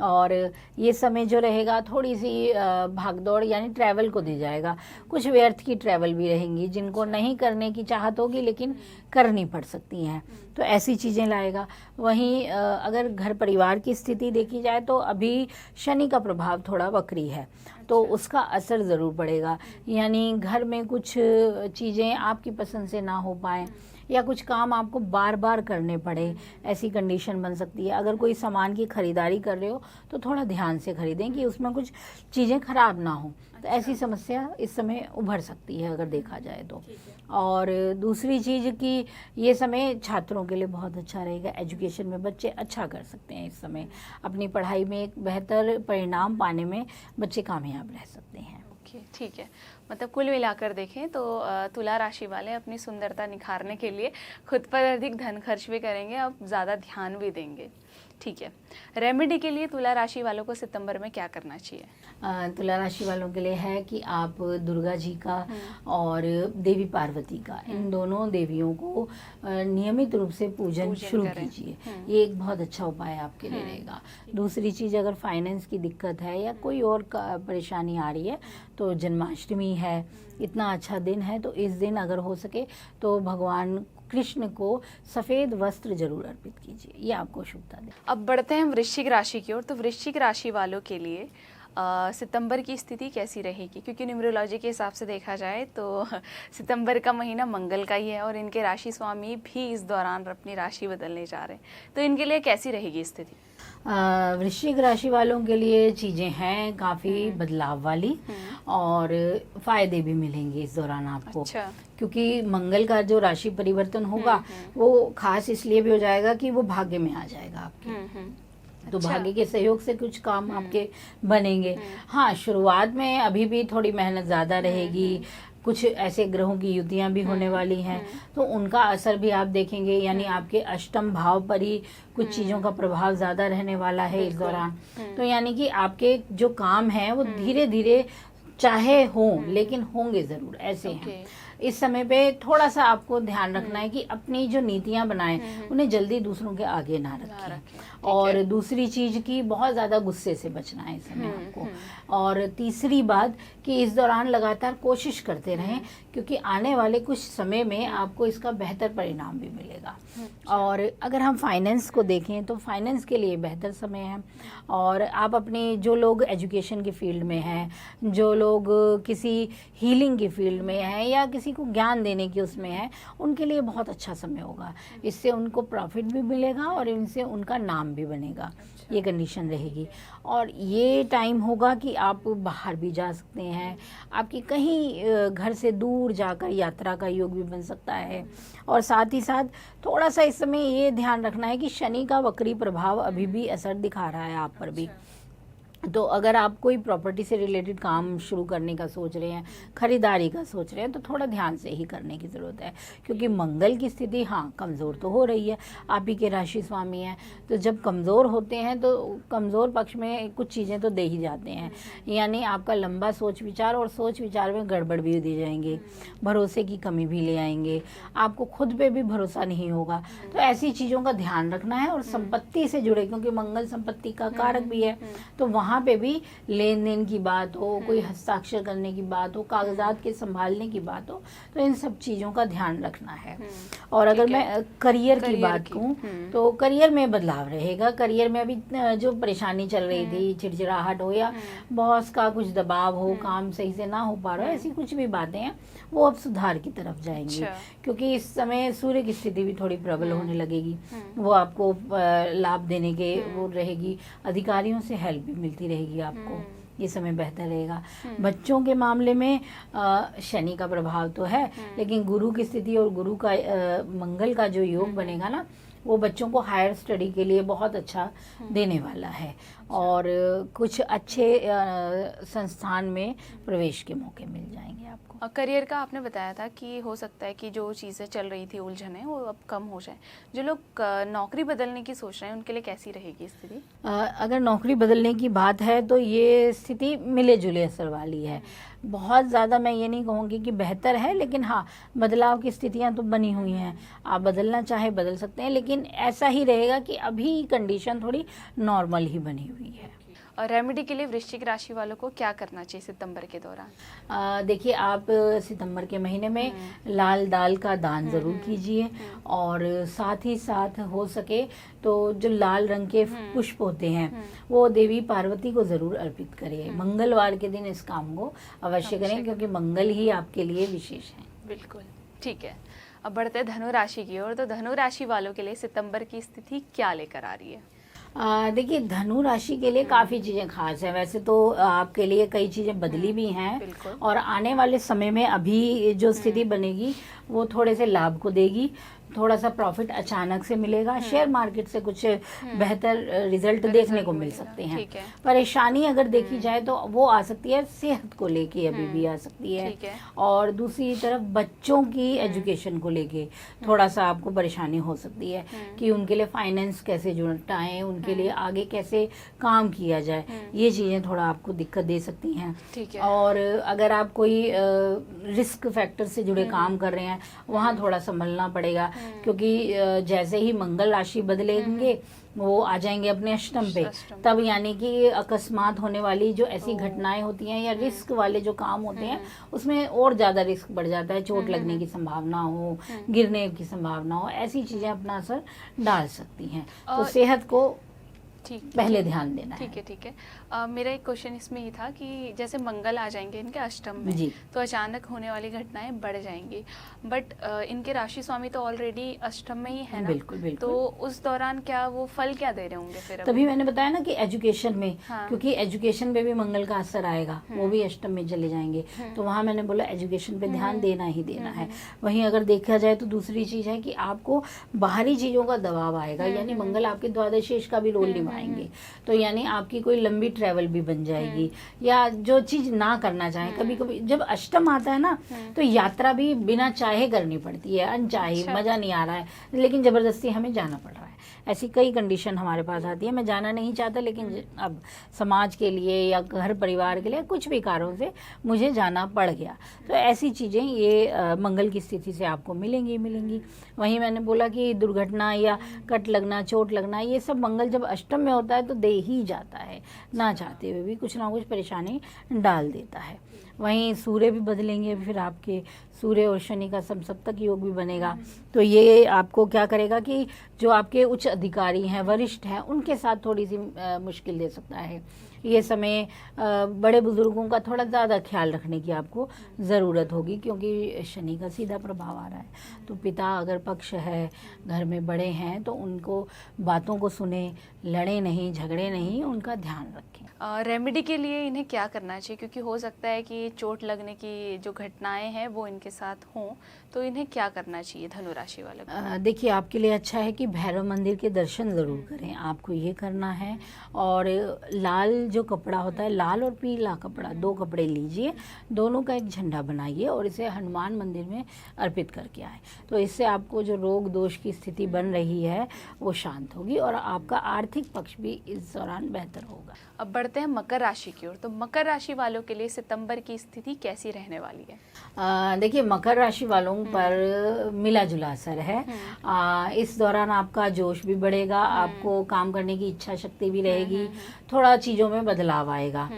और ये समय जो रहेगा थोड़ी सी भागदौड़ यानी ट्रैवल को दी जाएगा। कुछ व्यर्थ की ट्रैवल भी रहेंगी जिनको नहीं करने की चाहत होगी, लेकिन करनी पड़ सकती हैं, तो ऐसी चीज़ें लाएगा। वहीं अगर घर परिवार की स्थिति देखी जाए तो अभी शनि का प्रभाव थोड़ा वक्री है, तो उसका असर ज़रूर पड़ेगा। यानी घर में कुछ चीज़ें आपकी पसंद से ना हो पाएँ, या कुछ काम आपको बार बार करने पड़े, ऐसी कंडीशन बन सकती है। अगर कोई सामान की खरीदारी कर रहे हो तो थोड़ा ध्यान से खरीदें कि उसमें कुछ चीज़ें खराब ना हो। तो ऐसी समस्या इस समय उभर सकती है अगर देखा जाए तो। और दूसरी चीज़ कि ये समय छात्रों के लिए बहुत अच्छा रहेगा। एजुकेशन में बच्चे अच्छा कर सकते हैं इस समय, अपनी पढ़ाई में एक बेहतर परिणाम पाने में बच्चे कामयाब रह सकते हैं। ठीक है, मतलब कुल मिलाकर देखें तो तुला राशि वाले अपनी सुंदरता निखारने के लिए खुद पर अधिक धन खर्च भी करेंगे, अब ज़्यादा ध्यान भी देंगे। ठीक है, रेमेडी के लिए तुला राशि वालों को सितंबर में क्या करना चाहिए? तुला राशि वालों के लिए है कि आप दुर्गा जी का और देवी पार्वती का, इन दोनों देवियों को नियमित रूप से पूजन शुरू कीजिए। ये एक बहुत अच्छा उपाय आपके लिए रहेगा। दूसरी चीज़, अगर फाइनेंस की दिक्कत है या कोई और परेशानी आ रही है तो जन्माष्टमी है, इतना अच्छा दिन है, तो इस दिन अगर हो सके तो भगवान कृष्ण को सफ़ेद वस्त्र जरूर अर्पित कीजिए, ये आपको शुभता दे। अब बढ़ते हैं वृश्चिक राशि की ओर। तो वृश्चिक राशि वालों के लिए सितंबर की स्थिति कैसी रहेगी? क्योंकि न्यूमरोलॉजी के हिसाब से देखा जाए तो सितंबर का महीना मंगल का ही है, और इनके राशि स्वामी भी इस दौरान अपनी राशि बदलने जा रहे हैं, तो इनके लिए कैसी रहेगी स्थिति? वृश्चिक राशि वालों के लिए चीज़ें हैं काफ़ी बदलाव वाली, और फायदे भी मिलेंगे इस दौरान आपको। अच्छा। क्योंकि मंगल का जो राशि परिवर्तन होगा वो खास इसलिए भी हो जाएगा कि वो भाग्य में आ जाएगा आपके। तो भाग्य के सहयोग से कुछ काम आपके बनेंगे। हाँ, शुरुआत में अभी भी थोड़ी मेहनत ज़्यादा रहेगी। कुछ ऐसे ग्रहों की युतियां भी होने वाली हैं, तो उनका असर भी आप देखेंगे। यानी आपके अष्टम भाव पर ही कुछ चीज़ों का प्रभाव ज़्यादा रहने वाला है इस दौरान। तो यानी कि आपके जो काम हैं वो धीरे धीरे चाहे हों, लेकिन होंगे ज़रूर, ऐसे हैं। इस समय पे थोड़ा सा आपको ध्यान रखना है कि अपनी जो नीतियां बनाएं उन्हें जल्दी दूसरों के आगे ना रखें। और दूसरी चीज की बहुत ज़्यादा गुस्से से बचना है इस समय आपको। और तीसरी बात कि इस दौरान लगातार कोशिश करते रहें, क्योंकि आने वाले कुछ समय में आपको इसका बेहतर परिणाम भी मिलेगा। और अगर हम फाइनेंस को देखें तो फाइनेंस के लिए बेहतर समय है। और आप अपने जो लोग एजुकेशन की फील्ड में हैं, जो लोग किसी हीलिंग की फील्ड में हैं या किसी को ज्ञान देने की उसमें है, उनके लिए बहुत अच्छा समय होगा। इससे उनको प्रॉफिट भी मिलेगा और इनसे उनका नाम भी बनेगा, ये कंडीशन रहेगी। और ये टाइम होगा कि आप बाहर भी जा सकते हैं, आपकी कहीं घर से दूर जाकर यात्रा का योग भी बन सकता है। और साथ ही साथ थोड़ा सा इस समय ये ध्यान रखना है कि शनि का वक्री प्रभाव अभी भी असर दिखा रहा है आप पर भी। तो अगर आप कोई प्रॉपर्टी से रिलेटेड काम शुरू करने का सोच रहे हैं, खरीदारी का सोच रहे हैं, तो थोड़ा ध्यान से ही करने की ज़रूरत है, क्योंकि मंगल की स्थिति हाँ कमज़ोर तो हो रही है, आप ही के राशि स्वामी हैं। तो जब कमज़ोर होते हैं तो कमज़ोर पक्ष में कुछ चीज़ें तो दे ही जाते हैं, यानी आपका लंबा सोच विचार और सोच विचार में गड़बड़ भी दे जाएंगे, भरोसे की कमी भी ले आएंगे, आपको खुद पे भी भरोसा नहीं होगा। तो ऐसी चीज़ों का ध्यान रखना है। और संपत्ति से जुड़े, क्योंकि मंगल संपत्ति का कारक भी है, तो वहाँ पे भी लेन देन की बात हो, कोई हस्ताक्षर करने की बात हो, कागजात के संभालने की बात हो, तो इन सब चीज़ों का ध्यान रखना है। और अगर मैं करियर की बात कहूँ तो करियर में बदलाव रहेगा। करियर में अभी जो परेशानी चल रही थी, चिड़चिड़ाहट हो या बॉस का कुछ दबाव हो, काम सही से ना हो पा रहा है, ऐसी कुछ भी बातें हैं, वो अब सुधार की तरफ जाएंगी। क्योंकि इस समय सूर्य की स्थिति भी थोड़ी प्रबल होने लगेगी, वो आपको लाभ देने के वो रहेगी, अधिकारियों से हेल्प भी मिलती रहेगी आपको। ये समय बेहतर रहेगा। बच्चों के मामले में शनि का प्रभाव तो है, लेकिन गुरु की स्थिति और गुरु का मंगल का जो योग बनेगा ना, वो बच्चों को हायर स्टडी के लिए बहुत अच्छा देने वाला है। और कुछ अच्छे संस्थान में प्रवेश के मौके मिल जाएंगे आपको। करियर का आपने बताया था कि हो सकता है कि जो चीज़ें चल रही थी, उलझनें, वो अब कम हो जाए। जो लोग नौकरी बदलने की सोच रहे हैं उनके लिए कैसी रहेगी स्थिति? अगर नौकरी बदलने की बात है तो ये स्थिति मिले जुले असर वाली है। बहुत ज़्यादा मैं ये नहीं कहूँगी कि बेहतर है, लेकिन हाँ बदलाव की स्थितियाँ तो बनी हुई हैं। आप बदलना चाहे बदल सकते हैं, लेकिन ऐसा ही रहेगा कि अभी कंडीशन थोड़ी नॉर्मल ही बनी हुई है। और रेमेडी के लिए वृश्चिक राशि वालों को क्या करना चाहिए सितंबर के दौरान? देखिए, आप सितंबर के महीने में लाल दाल का दान ज़रूर कीजिए। और साथ ही साथ हो सके तो जो लाल रंग के पुष्प होते हैं वो देवी पार्वती को ज़रूर अर्पित करिए। मंगलवार के दिन इस काम को अवश्य करें, क्योंकि मंगल ही आपके लिए विशेष है। बिल्कुल ठीक है। अब बढ़ते हैं धनु राशि की ओर। तो धनु राशि वालों के लिए सितंबर की स्थिति क्या लेकर आ रही है? देखिए, धनु राशि के लिए काफ़ी चीज़ें खास हैं। वैसे तो आपके लिए कई चीज़ें बदली भी हैं, और आने वाले समय में अभी जो स्थिति बनेगी वो थोड़े से लाभ को देगी। थोड़ा सा प्रॉफिट अचानक से मिलेगा, शेयर मार्केट से कुछ बेहतर रिजल्ट देखने को मिल सकते हैं। परेशानी अगर देखी जाए तो वो आ सकती है सेहत को लेके, अभी भी आ सकती है। और दूसरी तरफ बच्चों की एजुकेशन को लेके थोड़ा सा आपको परेशानी हो सकती है कि उनके लिए फाइनेंस कैसे जुटाएं, उनके लिए आगे कैसे काम किया जाए, ये चीज़ें थोड़ा आपको दिक्कत दे सकती हैं। और अगर आप कोई रिस्क फैक्टर से जुड़े काम कर रहे हैं, वहाँ थोड़ा संभलना पड़ेगा, क्योंकि जैसे ही मंगल राशि बदलेंगे वो आ जाएंगे अपने अष्टम पे, तब यानी कि अकस्मात होने वाली जो ऐसी घटनाएं होती हैं या रिस्क वाले जो काम होते हैं उसमें और ज़्यादा रिस्क बढ़ जाता है। चोट लगने की संभावना हो, गिरने की संभावना हो, ऐसी चीज़ें अपना असर डाल सकती हैं। तो सेहत को पहले ध्यान देना है। ठीक है। मेरा एक क्वेश्चन इसमें ही था कि जैसे मंगल आ जाएंगे इनके अष्टम में, तो अचानक होने वाली घटनाएं बढ़ जाएंगी, बट इनके राशि स्वामी तो ऑलरेडी अष्टम में ही है ना। बिल्कुल। तो उस दौरान क्या वो फल क्या दे रहे होंगे फिर? तभी मैंने बताया ना कि एजुकेशन में, क्योंकि एजुकेशन पे भी मंगल का असर आएगा, वो भी अष्टम में चले जाएंगे, तो वहाँ मैंने बोला एजुकेशन पे ध्यान देना ही देना है। वहीं अगर देखा जाए तो दूसरी चीज़ है कि आपको बाहरी चीज़ों का दबाव आएगा, यानी मंगल आपके द्वादशेष का भी रोल निभाएंगे, तो यानी आपकी कोई लंबी ट्रैवल भी बन जाएगी, या जो चीज ना करना चाहे। कभी कभी जब अष्टम आता है ना, तो यात्रा भी बिना चाहे करनी पड़ती है, अनचाहे, मजा नहीं आ रहा है, लेकिन जबरदस्ती हमें जाना पड़ रहा है। ऐसी कई कंडीशन हमारे पास आती है। मैं जाना नहीं चाहता, लेकिन अब समाज के लिए या घर परिवार के लिए कुछ भी कारणों से मुझे जाना पड़ गया, तो ऐसी चीज़ें ये मंगल की स्थिति से आपको मिलेंगी। वहीं मैंने बोला कि दुर्घटना या कट लगना, चोट लगना, ये सब मंगल जब अष्टम में होता है तो दे ही जाता है, ना चाहते हुए भी कुछ ना कुछ परेशानी डाल देता है। वहीं सूर्य भी बदलेंगे, फिर आपके सूर्य और शनि का समसप्तक योग भी बनेगा, तो ये आपको क्या करेगा कि जो आपके उच्च अधिकारी हैं, वरिष्ठ हैं, उनके साथ थोड़ी सी मुश्किल दे सकता है। ये समय बड़े बुजुर्गों का थोड़ा ज़्यादा ख्याल रखने की आपको ज़रूरत होगी, क्योंकि शनि का सीधा प्रभाव आ रहा है। तो पिता अगर पक्ष है, घर में बड़े हैं, तो उनको बातों को सुने, लड़े नहीं, झगड़े नहीं, उनका ध्यान रखें। रेमेडी के लिए इन्हें क्या करना चाहिए, क्योंकि हो सकता है कि चोट लगने की जो घटनाएं हैं वो इनके साथ हों, तो इन्हें क्या करना चाहिए धनु राशि वालों को? देखिए, आपके लिए अच्छा है कि भैरव मंदिर के दर्शन ज़रूर करें, आपको ये करना है। और लाल जो कपड़ा होता है, लाल और पीला कपड़ा, 2 कपड़े लीजिए, दोनों का एक झंडा बनाइए और इसे हनुमान मंदिर में अर्पित करके आए, तो इससे आपको जो रोग दोष की स्थिति बन रही है वो शांत होगी और आपका आर्थिक पक्ष भी इस दौरान बेहतर होगा। अब बढ़ते हैं मकर राशि की ओर। तो मकर राशि वालों के लिए सितंबर की स्थिति कैसी रहने वाली है? देखिए, मकर राशि वालों पर मिला जुला असर है। इस दौरान आपका जोश भी बढ़ेगा, आपको काम करने की इच्छा शक्ति भी रहेगी, थोड़ा चीज़ों में बदलाव आएगा।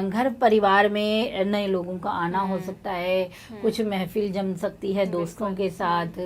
घर परिवार में नए लोगों का आना हो सकता है, कुछ महफिल जम सकती है दोस्तों के साथ,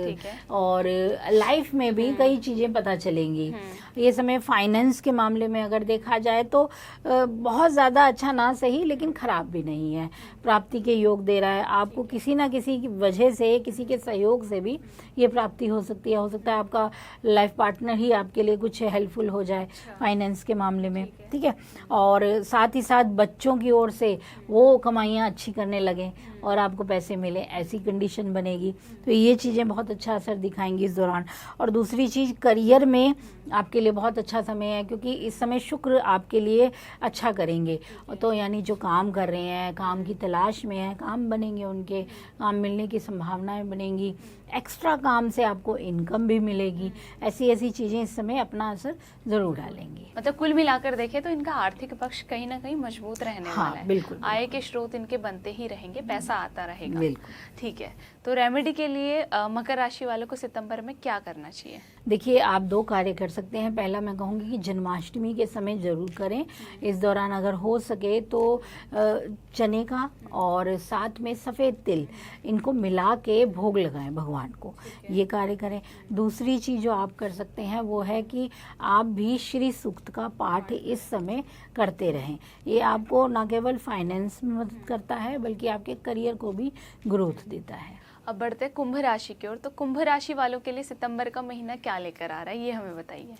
और लाइफ में भी कई चीज़ें पता चलेंगी। ये समय फाइनेंस के मामले में अगर देखा जाए तो बहुत ज़्यादा अच्छा ना सही, लेकिन ख़राब भी नहीं है, प्राप्ति के योग दे रहा है। आपको किसी ना किसी की वजह से, किसी के सहयोग से भी ये प्राप्ति हो सकती है। हो सकता है आपका लाइफ पार्टनर ही आपके लिए कुछ हेल्पफुल हो जाए फाइनेंस के मामले में, ठीक है। और साथ ही साथ बच्चों की ओर से वो कमाइयाँ अच्छी करने लगें और आपको पैसे मिले, ऐसी कंडीशन बनेगी। तो ये चीज़ें बहुत अच्छा असर दिखाएंगी इस दौरान। और दूसरी चीज़, करियर में आपके लिए बहुत अच्छा समय है, क्योंकि इस समय शुक्र आपके लिए अच्छा करेंगे। तो यानी जो काम कर रहे हैं, काम की तलाश में है, काम बनेंगे, उनके काम मिलने की संभावनाएं बनेंगी, एक्स्ट्रा काम से आपको इनकम भी मिलेगी। ऐसी चीज़ें इस समय अपना असर ज़रूर डालेंगी। मतलब कुल मिलाकर देखें तो इनका आर्थिक पक्ष कहीं ना कहीं मजबूत रहने वाला है। बिल्कुल। आय के स्रोत इनके बनते ही रहेंगे, पैसा आता रहेगा। बिल्कुल। ठीक है, तो रेमेडी के लिए मकर राशि वालों को सितंबर में क्या करना चाहिए? देखिए, आप 2 कार्य कर सकते हैं। पहला मैं कहूँगी कि जन्माष्टमी के समय ज़रूर करें। इस दौरान अगर हो सके तो चने का और साथ में सफ़ेद तिल, इनको मिला के भोग लगाएं भगवान को, ये कार्य करें। दूसरी चीज़ जो आप कर सकते हैं वो है कि आप भी श्री सूक्त का पाठ इस समय करते रहें। ये आपको न केवल फाइनेंस में मदद करता है, बल्कि आपके करियर को भी ग्रोथ देता है। अब बढ़ते हैं कुंभ राशि की ओर। तो कुंभ राशि वालों के लिए सितंबर का महीना क्या लेकर आ रहा है, ये हमें बताइए।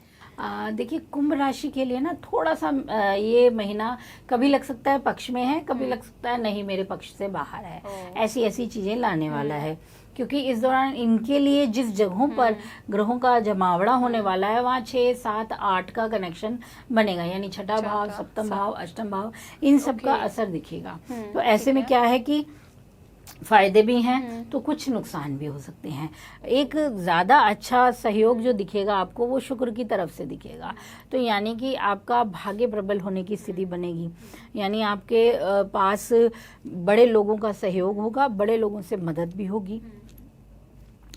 देखिए, कुंभ राशि के लिए ना थोड़ा सा ये महीना कभी लग सकता है पक्ष में है, कभी लग सकता है नहीं मेरे पक्ष से बाहर है, ऐसी चीज़ें लाने वाला है। क्योंकि इस दौरान इनके लिए जिस जगहों पर ग्रहों का जमावड़ा होने वाला है, वहाँ 6, 7, 8 का कनेक्शन बनेगा, यानी छठा भाव, सप्तम भाव, अष्टम भाव, इन सब का असर दिखेगा। तो ऐसे में क्या है कि फायदे भी हैं तो कुछ नुकसान भी हो सकते हैं। एक ज़्यादा अच्छा सहयोग जो दिखेगा आपको, वो शुक्र की तरफ से दिखेगा। तो यानी कि आपका भाग्य प्रबल होने की स्थिति बनेगी, यानी आपके पास बड़े लोगों का सहयोग होगा, बड़े लोगों से मदद भी होगी।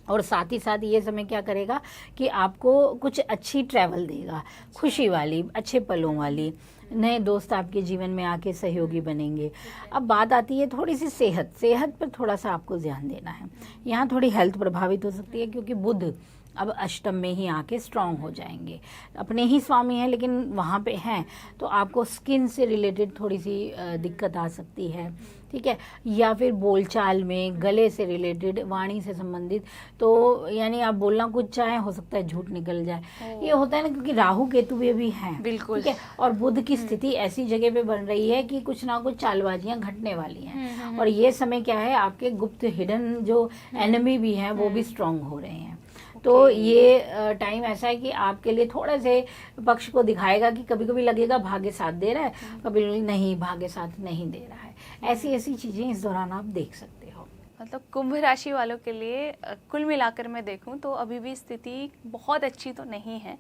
और साथ ही साथ ये समय क्या करेगा कि आपको कुछ अच्छी ट्रैवल देगा, खुशी वाली, अच्छे पलों वाली। नए दोस्त आपके जीवन में आके सहयोगी बनेंगे। अब बात आती है थोड़ी सी सेहत पर थोड़ा सा आपको ध्यान देना है। यहाँ थोड़ी हेल्थ प्रभावित हो सकती है, क्योंकि बुध अब अष्टम में ही आके स्ट्रांग हो जाएंगे। अपने ही स्वामी हैं लेकिन वहाँ पे हैं, तो आपको स्किन से रिलेटेड थोड़ी सी दिक्कत आ सकती है, ठीक है। या फिर बोलचाल में, गले से रिलेटेड, वाणी से संबंधित, तो यानी आप बोलना कुछ चाहें, हो सकता है झूठ निकल जाए। ये होता है ना, क्योंकि राहु केतु भी हैं, बिल्कुल, ठीक है। और बुध की स्थिति ऐसी जगह पे बन रही है कि कुछ ना कुछ चालबाजियां घटने वाली हैं। और ये समय क्या है, आपके गुप्त हिडन जो एनिमी भी हैं वो भी स्ट्रांग हो रहे हैं। तो ये टाइम ऐसा है कि आपके लिए थोड़े से पक्ष को दिखाएगा कि कभी कभी लगेगा भाग्य साथ दे रहा है, कभी नहीं, भाग्य साथ नहीं दे रहा है। ऐसी चीजें इस दौरान आप देख सकते हो। मतलब कुंभ राशि वालों के लिए कुल मिलाकर मैं देखूं तो अभी भी स्थिति बहुत अच्छी तो नहीं है।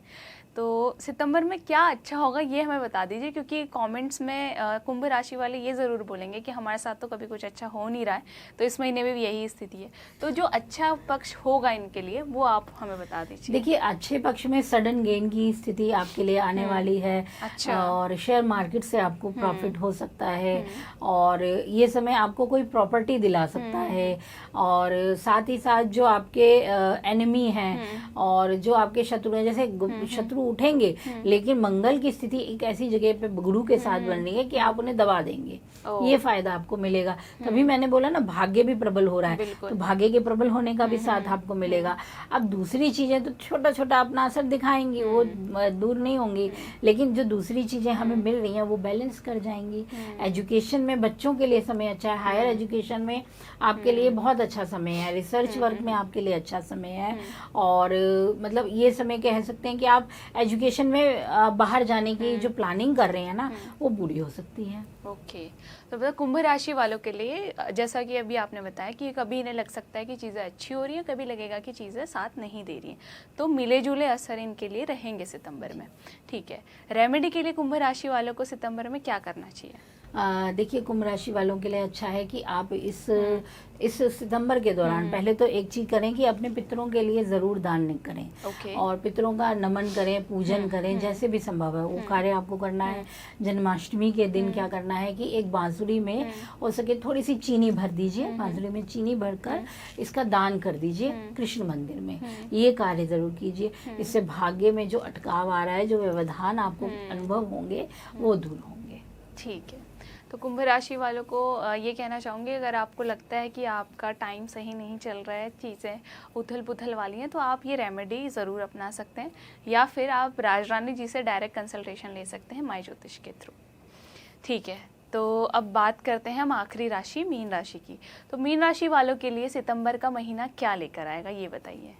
तो सितंबर में क्या अच्छा होगा ये हमें बता दीजिए, क्योंकि कमेंट्स में कुंभ राशि वाले ये ज़रूर बोलेंगे कि हमारे साथ तो कभी कुछ अच्छा हो नहीं रहा है, तो इस महीने में भी यही स्थिति है। तो जो अच्छा पक्ष होगा इनके लिए वो आप हमें बता दीजिए। देखिए, अच्छे पक्ष में सडन गेन की स्थिति आपके लिए आने वाली है। अच्छा। और शेयर मार्केट से आपको प्रॉफिट हो सकता है, और ये समय आपको कोई प्रॉपर्टी दिला सकता है। और साथ ही साथ जो आपके एनिमी हैं और जो आपके शत्रु हैं, जैसे शत्रु उठेंगे, लेकिन मंगल की स्थिति एक ऐसी जगह पे गुरु के साथ बन रही है कि आप उन्हें दबा देंगे। ये फायदा आपको मिलेगा। तभी मैंने बोला ना, भाग्य भी प्रबल हो रहा है, तो भाग्य के प्रबल होने का भी साथ आपको मिलेगा। अब दूसरी चीजें तो छोटा छोटा अपना असर दिखाएंगी, वो दूर नहीं होंगी, लेकिन जो दूसरी चीजें हमें मिल रही हैं वो बैलेंस कर जाएंगी। एजुकेशन में बच्चों के लिए समय अच्छा है, हायर एजुकेशन में आपके लिए बहुत अच्छा समय है, रिसर्च वर्क में आपके लिए अच्छा समय है। और मतलब ये समय कह सकते हैं कि आप एजुकेशन में बाहर जाने की जो प्लानिंग कर रहे हैं ना, वो पूरी हो सकती है। ओके। तो मतलब कुंभ राशि वालों के लिए, जैसा कि अभी आपने बताया कि कभी इन्हें लग सकता है कि चीज़ें अच्छी हो रही हैं, कभी लगेगा कि चीज़ें साथ नहीं दे रही हैं, तो मिले जुले असर इनके लिए रहेंगे सितंबर में। ठीक है, रेमेडी के लिए कुंभ राशि वालों को सितंबर में क्या करना चाहिए? देखिए, कुंभ राशि वालों के लिए अच्छा है कि आप इस सितंबर के दौरान पहले तो एक चीज करें कि अपने पितरों के लिए जरूर दान करें। और पितरों का नमन करें, पूजन करें, जैसे भी संभव है वो कार्य आपको करना है। जन्माष्टमी के दिन क्या करना है कि एक बांसुरी में हो सके थोड़ी सी चीनी भर दीजिए, बांसुरी में चीनी भरकर इसका दान कर दीजिए कृष्ण मंदिर में। ये कार्य जरूर कीजिए, इससे भाग्य में जो अटकाव आ रहा है, जो व्यवधान आपको अनुभव होंगे, वो दूर होंगे। ठीक है, तो कुंभ राशि वालों को ये कहना चाहूँगी, अगर आपको लगता है कि आपका टाइम सही नहीं चल रहा है, चीज़ें उथल पुथल वाली हैं, तो आप ये रेमेडी ज़रूर अपना सकते हैं, या फिर आप राजरानी जी से डायरेक्ट कंसल्टेशन ले सकते हैं माई ज्योतिष के थ्रू। ठीक है, तो अब बात करते हैं हम आखिरी राशि मीन राशि की। तो मीन राशि वालों के लिए सितंबर का महीना क्या लेकर आएगा, ये बताइए।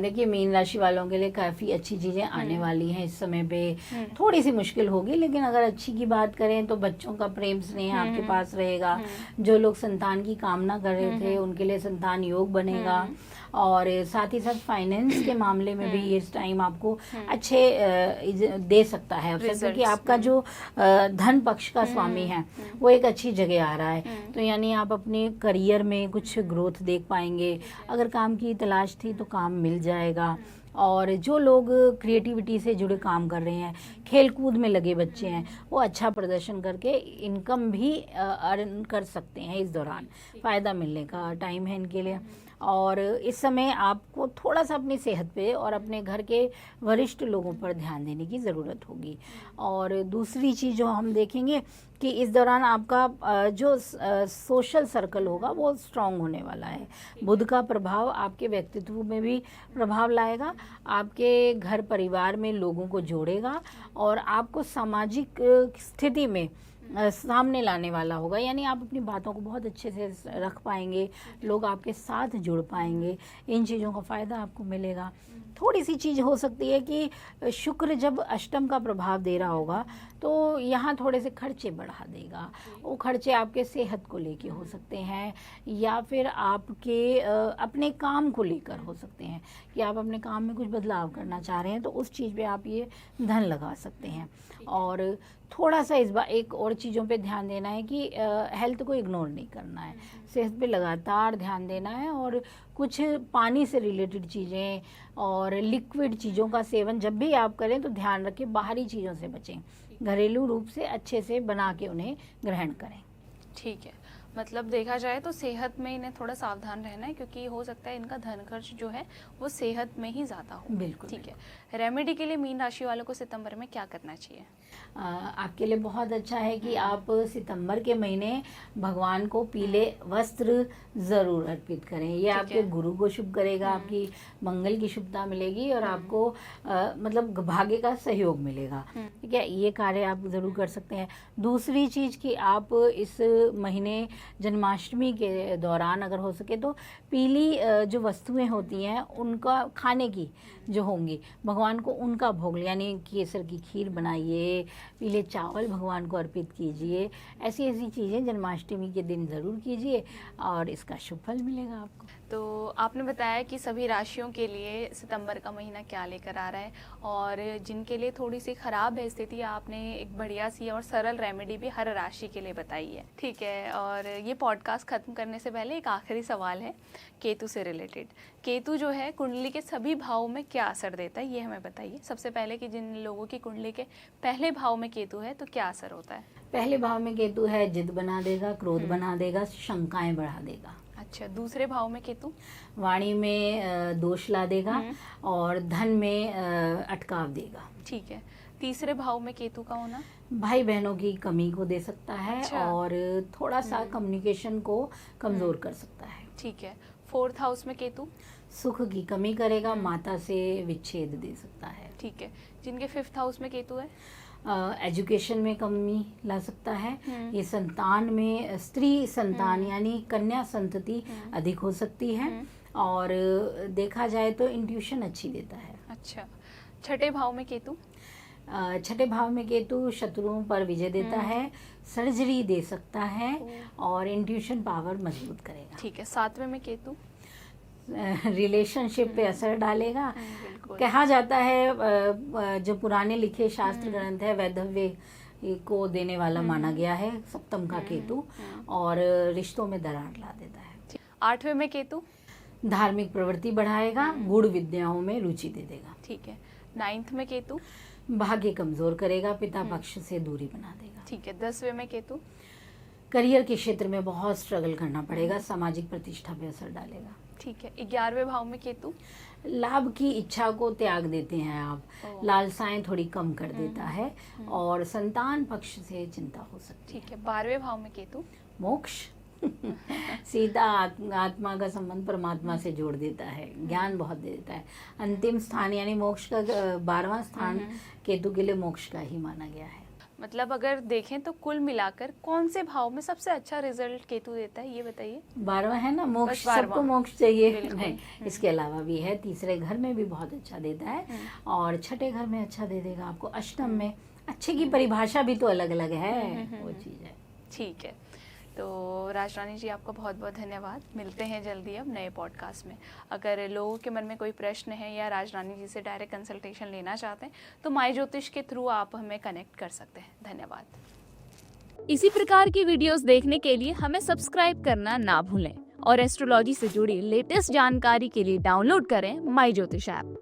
देखिए, मीन राशि वालों के लिए काफ़ी अच्छी चीज़ें आने वाली हैं। इस समय पे थोड़ी सी मुश्किल होगी, लेकिन अगर अच्छी की बात करें तो बच्चों का प्रेम स्नेह आपके पास रहेगा। जो लोग संतान की कामना कर रहे थे उनके लिए संतान योग बनेगा। और साथ ही साथ फाइनेंस के मामले में भी इस टाइम आपको अच्छे दे सकता है अवसर, क्योंकि आपका जो धन पक्ष का स्वामी है वो एक अच्छी जगह आ रहा है। तो यानी आप अपने करियर में कुछ ग्रोथ देख पाएंगे। अगर काम की तलाश थी तो काम मिल जाएगा। और जो लोग क्रिएटिविटी से जुड़े काम कर रहे हैं, खेल कूद में लगे बच्चे हैं, वो अच्छा प्रदर्शन करके इनकम भी अर्न कर सकते हैं। इस दौरान फ़ायदा मिलने का टाइम है इनके लिए। और इस समय आपको थोड़ा सा अपनी सेहत पे और अपने घर के वरिष्ठ लोगों पर ध्यान देने की ज़रूरत होगी। और दूसरी चीज़ जो हम देखेंगे कि इस दौरान आपका जो सोशल सर्कल होगा वो स्ट्रांग होने वाला है। बुध का प्रभाव आपके व्यक्तित्व में भी प्रभाव लाएगा, आपके घर परिवार में लोगों को जोड़ेगा और आपको सामाजिक स्थिति में सामने लाने वाला होगा। यानी आप अपनी बातों को बहुत अच्छे से रख पाएंगे, लोग आपके साथ जुड़ पाएंगे, इन चीज़ों का फ़ायदा आपको मिलेगा। थोड़ी सी चीज़ हो सकती है कि शुक्र जब अष्टम का प्रभाव दे रहा होगा तो यहाँ थोड़े से खर्चे बढ़ा देगा। वो खर्चे आपके सेहत को लेके हो सकते हैं, या फिर आपके अपने काम को लेकर हो सकते हैं कि आप अपने काम में कुछ बदलाव करना चाह रहे हैं, तो उस चीज़ पे आप ये धन लगा सकते हैं। और थोड़ा सा इस बार एक और चीज़ों पे ध्यान देना है कि हेल्थ को इग्नोर नहीं करना है, सेहत पे लगातार ध्यान देना है। और कुछ पानी से रिलेटेड चीज़ें और लिक्विड चीज़ों का सेवन जब भी आप करें तो ध्यान रखें, बाहरी चीज़ों से बचें, घरेलू रूप से अच्छे से बना के उन्हें ग्रहण करें। ठीक है, मतलब देखा जाए तो सेहत में इन्हें थोड़ा सावधान रहना है, क्योंकि हो सकता है इनका धन खर्च जो है वो सेहत में ही ज़्यादा हो। बिल्कुल। ठीक है, रेमेडी के लिए मीन राशि वालों को सितंबर में क्या करना चाहिए? आपके लिए बहुत अच्छा है कि आप सितंबर के महीने भगवान को पीले वस्त्र ज़रूर अर्पित करें। ये आपके गुरु को शुभ करेगा, आपकी मंगल की शुभता मिलेगी और आपको मतलब भाग्य का सहयोग मिलेगा। ठीक है, ये कार्य आप ज़रूर कर सकते हैं। दूसरी चीज़ कि आप इस महीने जन्माष्टमी के दौरान अगर हो सके तो पीली जो वस्तुएं होती हैं उनका खाने की जो होंगी, भगवान को उनका भोग, यानी केसर की खीर बनाइए, पीले चावल भगवान को अर्पित कीजिए। ऐसी ऐसी चीज़ें जन्माष्टमी के दिन ज़रूर कीजिए और इसका शुभ फल मिलेगा आपको। तो आपने बताया कि सभी राशियों के लिए सितंबर का महीना क्या लेकर आ रहा है, और जिनके लिए थोड़ी सी खराब है स्थिति, आपने एक बढ़िया सी और सरल रेमेडी भी हर राशि के लिए बताई है। ठीक है, और ये पॉडकास्ट खत्म करने से पहले एक आखिरी सवाल है केतु से रिलेटेड। केतु जो है कुंडली के सभी भावों में क्या असर देता है, ये हमें बताइए। सबसे पहले कि जिन लोगों की कुंडली के पहले भाव में केतु है तो क्या असर होता है? पहले भाव में केतु है, जिद बना देगा, क्रोध बना देगा, शंकाएं बढ़ा देगा। अच्छा, दूसरे भाव में केतु? वाणी में दोष ला देगा और धन में अटकाव देगा। ठीक है, तीसरे भाव में केतु का होना? भाई बहनों की कमी को दे सकता है। अच्छा। और थोड़ा सा कम्युनिकेशन को कमजोर कर सकता है। ठीक है, फोर्थ हाउस में केतु? सुख की कमी करेगा, माता से विच्छेद दे सकता है। ठीक है, जिनके फिफ्थ हाउस में केतु है? एजुकेशन में कमी ला सकता है। ये संतान में, स्त्री संतान यानी कन्या संतति अधिक हो सकती है। और देखा जाए तो इंट्यूशन अच्छी देता है। अच्छा, छठे भाव में केतु? छठे भाव में केतु शत्रुओं पर विजय देता है, सर्जरी दे सकता है और इंट्यूशन पावर मजबूत करेगा। ठीक है, सातवें में केतु? रिलेशनशिप पे असर डालेगा। बिल्कुल। कहा जाता है जो पुराने लिखे शास्त्र ग्रंथ है, वैधव्य को देने वाला माना गया है सप्तम का केतु, और रिश्तों में दरार ला देता है। आठवें में केतु? धार्मिक प्रवृत्ति बढ़ाएगा, गुड़ विद्याओं में रुचि दे देगा। ठीक है, नाइन्थ में केतु? भाग्य कमजोर करेगा, पिता पक्ष से दूरी बना देगा। ठीक है, 10वें में केतु? करियर के क्षेत्र में बहुत स्ट्रगल करना पड़ेगा, सामाजिक प्रतिष्ठा पे असर डालेगा। ठीक है, 11वें भाव में केतु? लाभ की इच्छा को त्याग देते हैं आप, लालसाएं थोड़ी कम कर देता है और संतान पक्ष से चिंता हो सकती है। ठीक है, 12वें भाव में केतु? मोक्ष सीधा आत्मा का संबंध परमात्मा से जोड़ देता है, ज्ञान बहुत दे देता है। अंतिम स्थान यानी मोक्ष का 12वां स्थान केतु के लिए मोक्ष का ही माना गया है। मतलब अगर देखें तो कुल मिलाकर कौन से भाव में सबसे अच्छा रिजल्ट केतु देता है, ये बताइए। 12वां है ना मोक्ष, बस 12वां। सबको मोक्ष चाहिए। बिल्कुल। नहीं, इसके अलावा भी है, तीसरे घर में भी बहुत अच्छा देता है और छठे घर में अच्छा दे देगा आपको। अष्टम में अच्छे की परिभाषा भी तो अलग अलग है, वो चीज है। ठीक है, तो राजरानी जी आपका बहुत बहुत धन्यवाद। मिलते हैं जल्दी अब नए पॉडकास्ट में। अगर लोगों के मन में कोई प्रश्न है या राजरानी जी से डायरेक्ट कंसल्टेशन लेना चाहते हैं तो माई ज्योतिष के थ्रू आप हमें कनेक्ट कर सकते हैं। धन्यवाद। इसी प्रकार की वीडियोस देखने के लिए हमें सब्सक्राइब करना ना भूलें और एस्ट्रोलॉजी से जुड़ी लेटेस्ट जानकारी के लिए डाउनलोड करें माई ज्योतिष ऐप।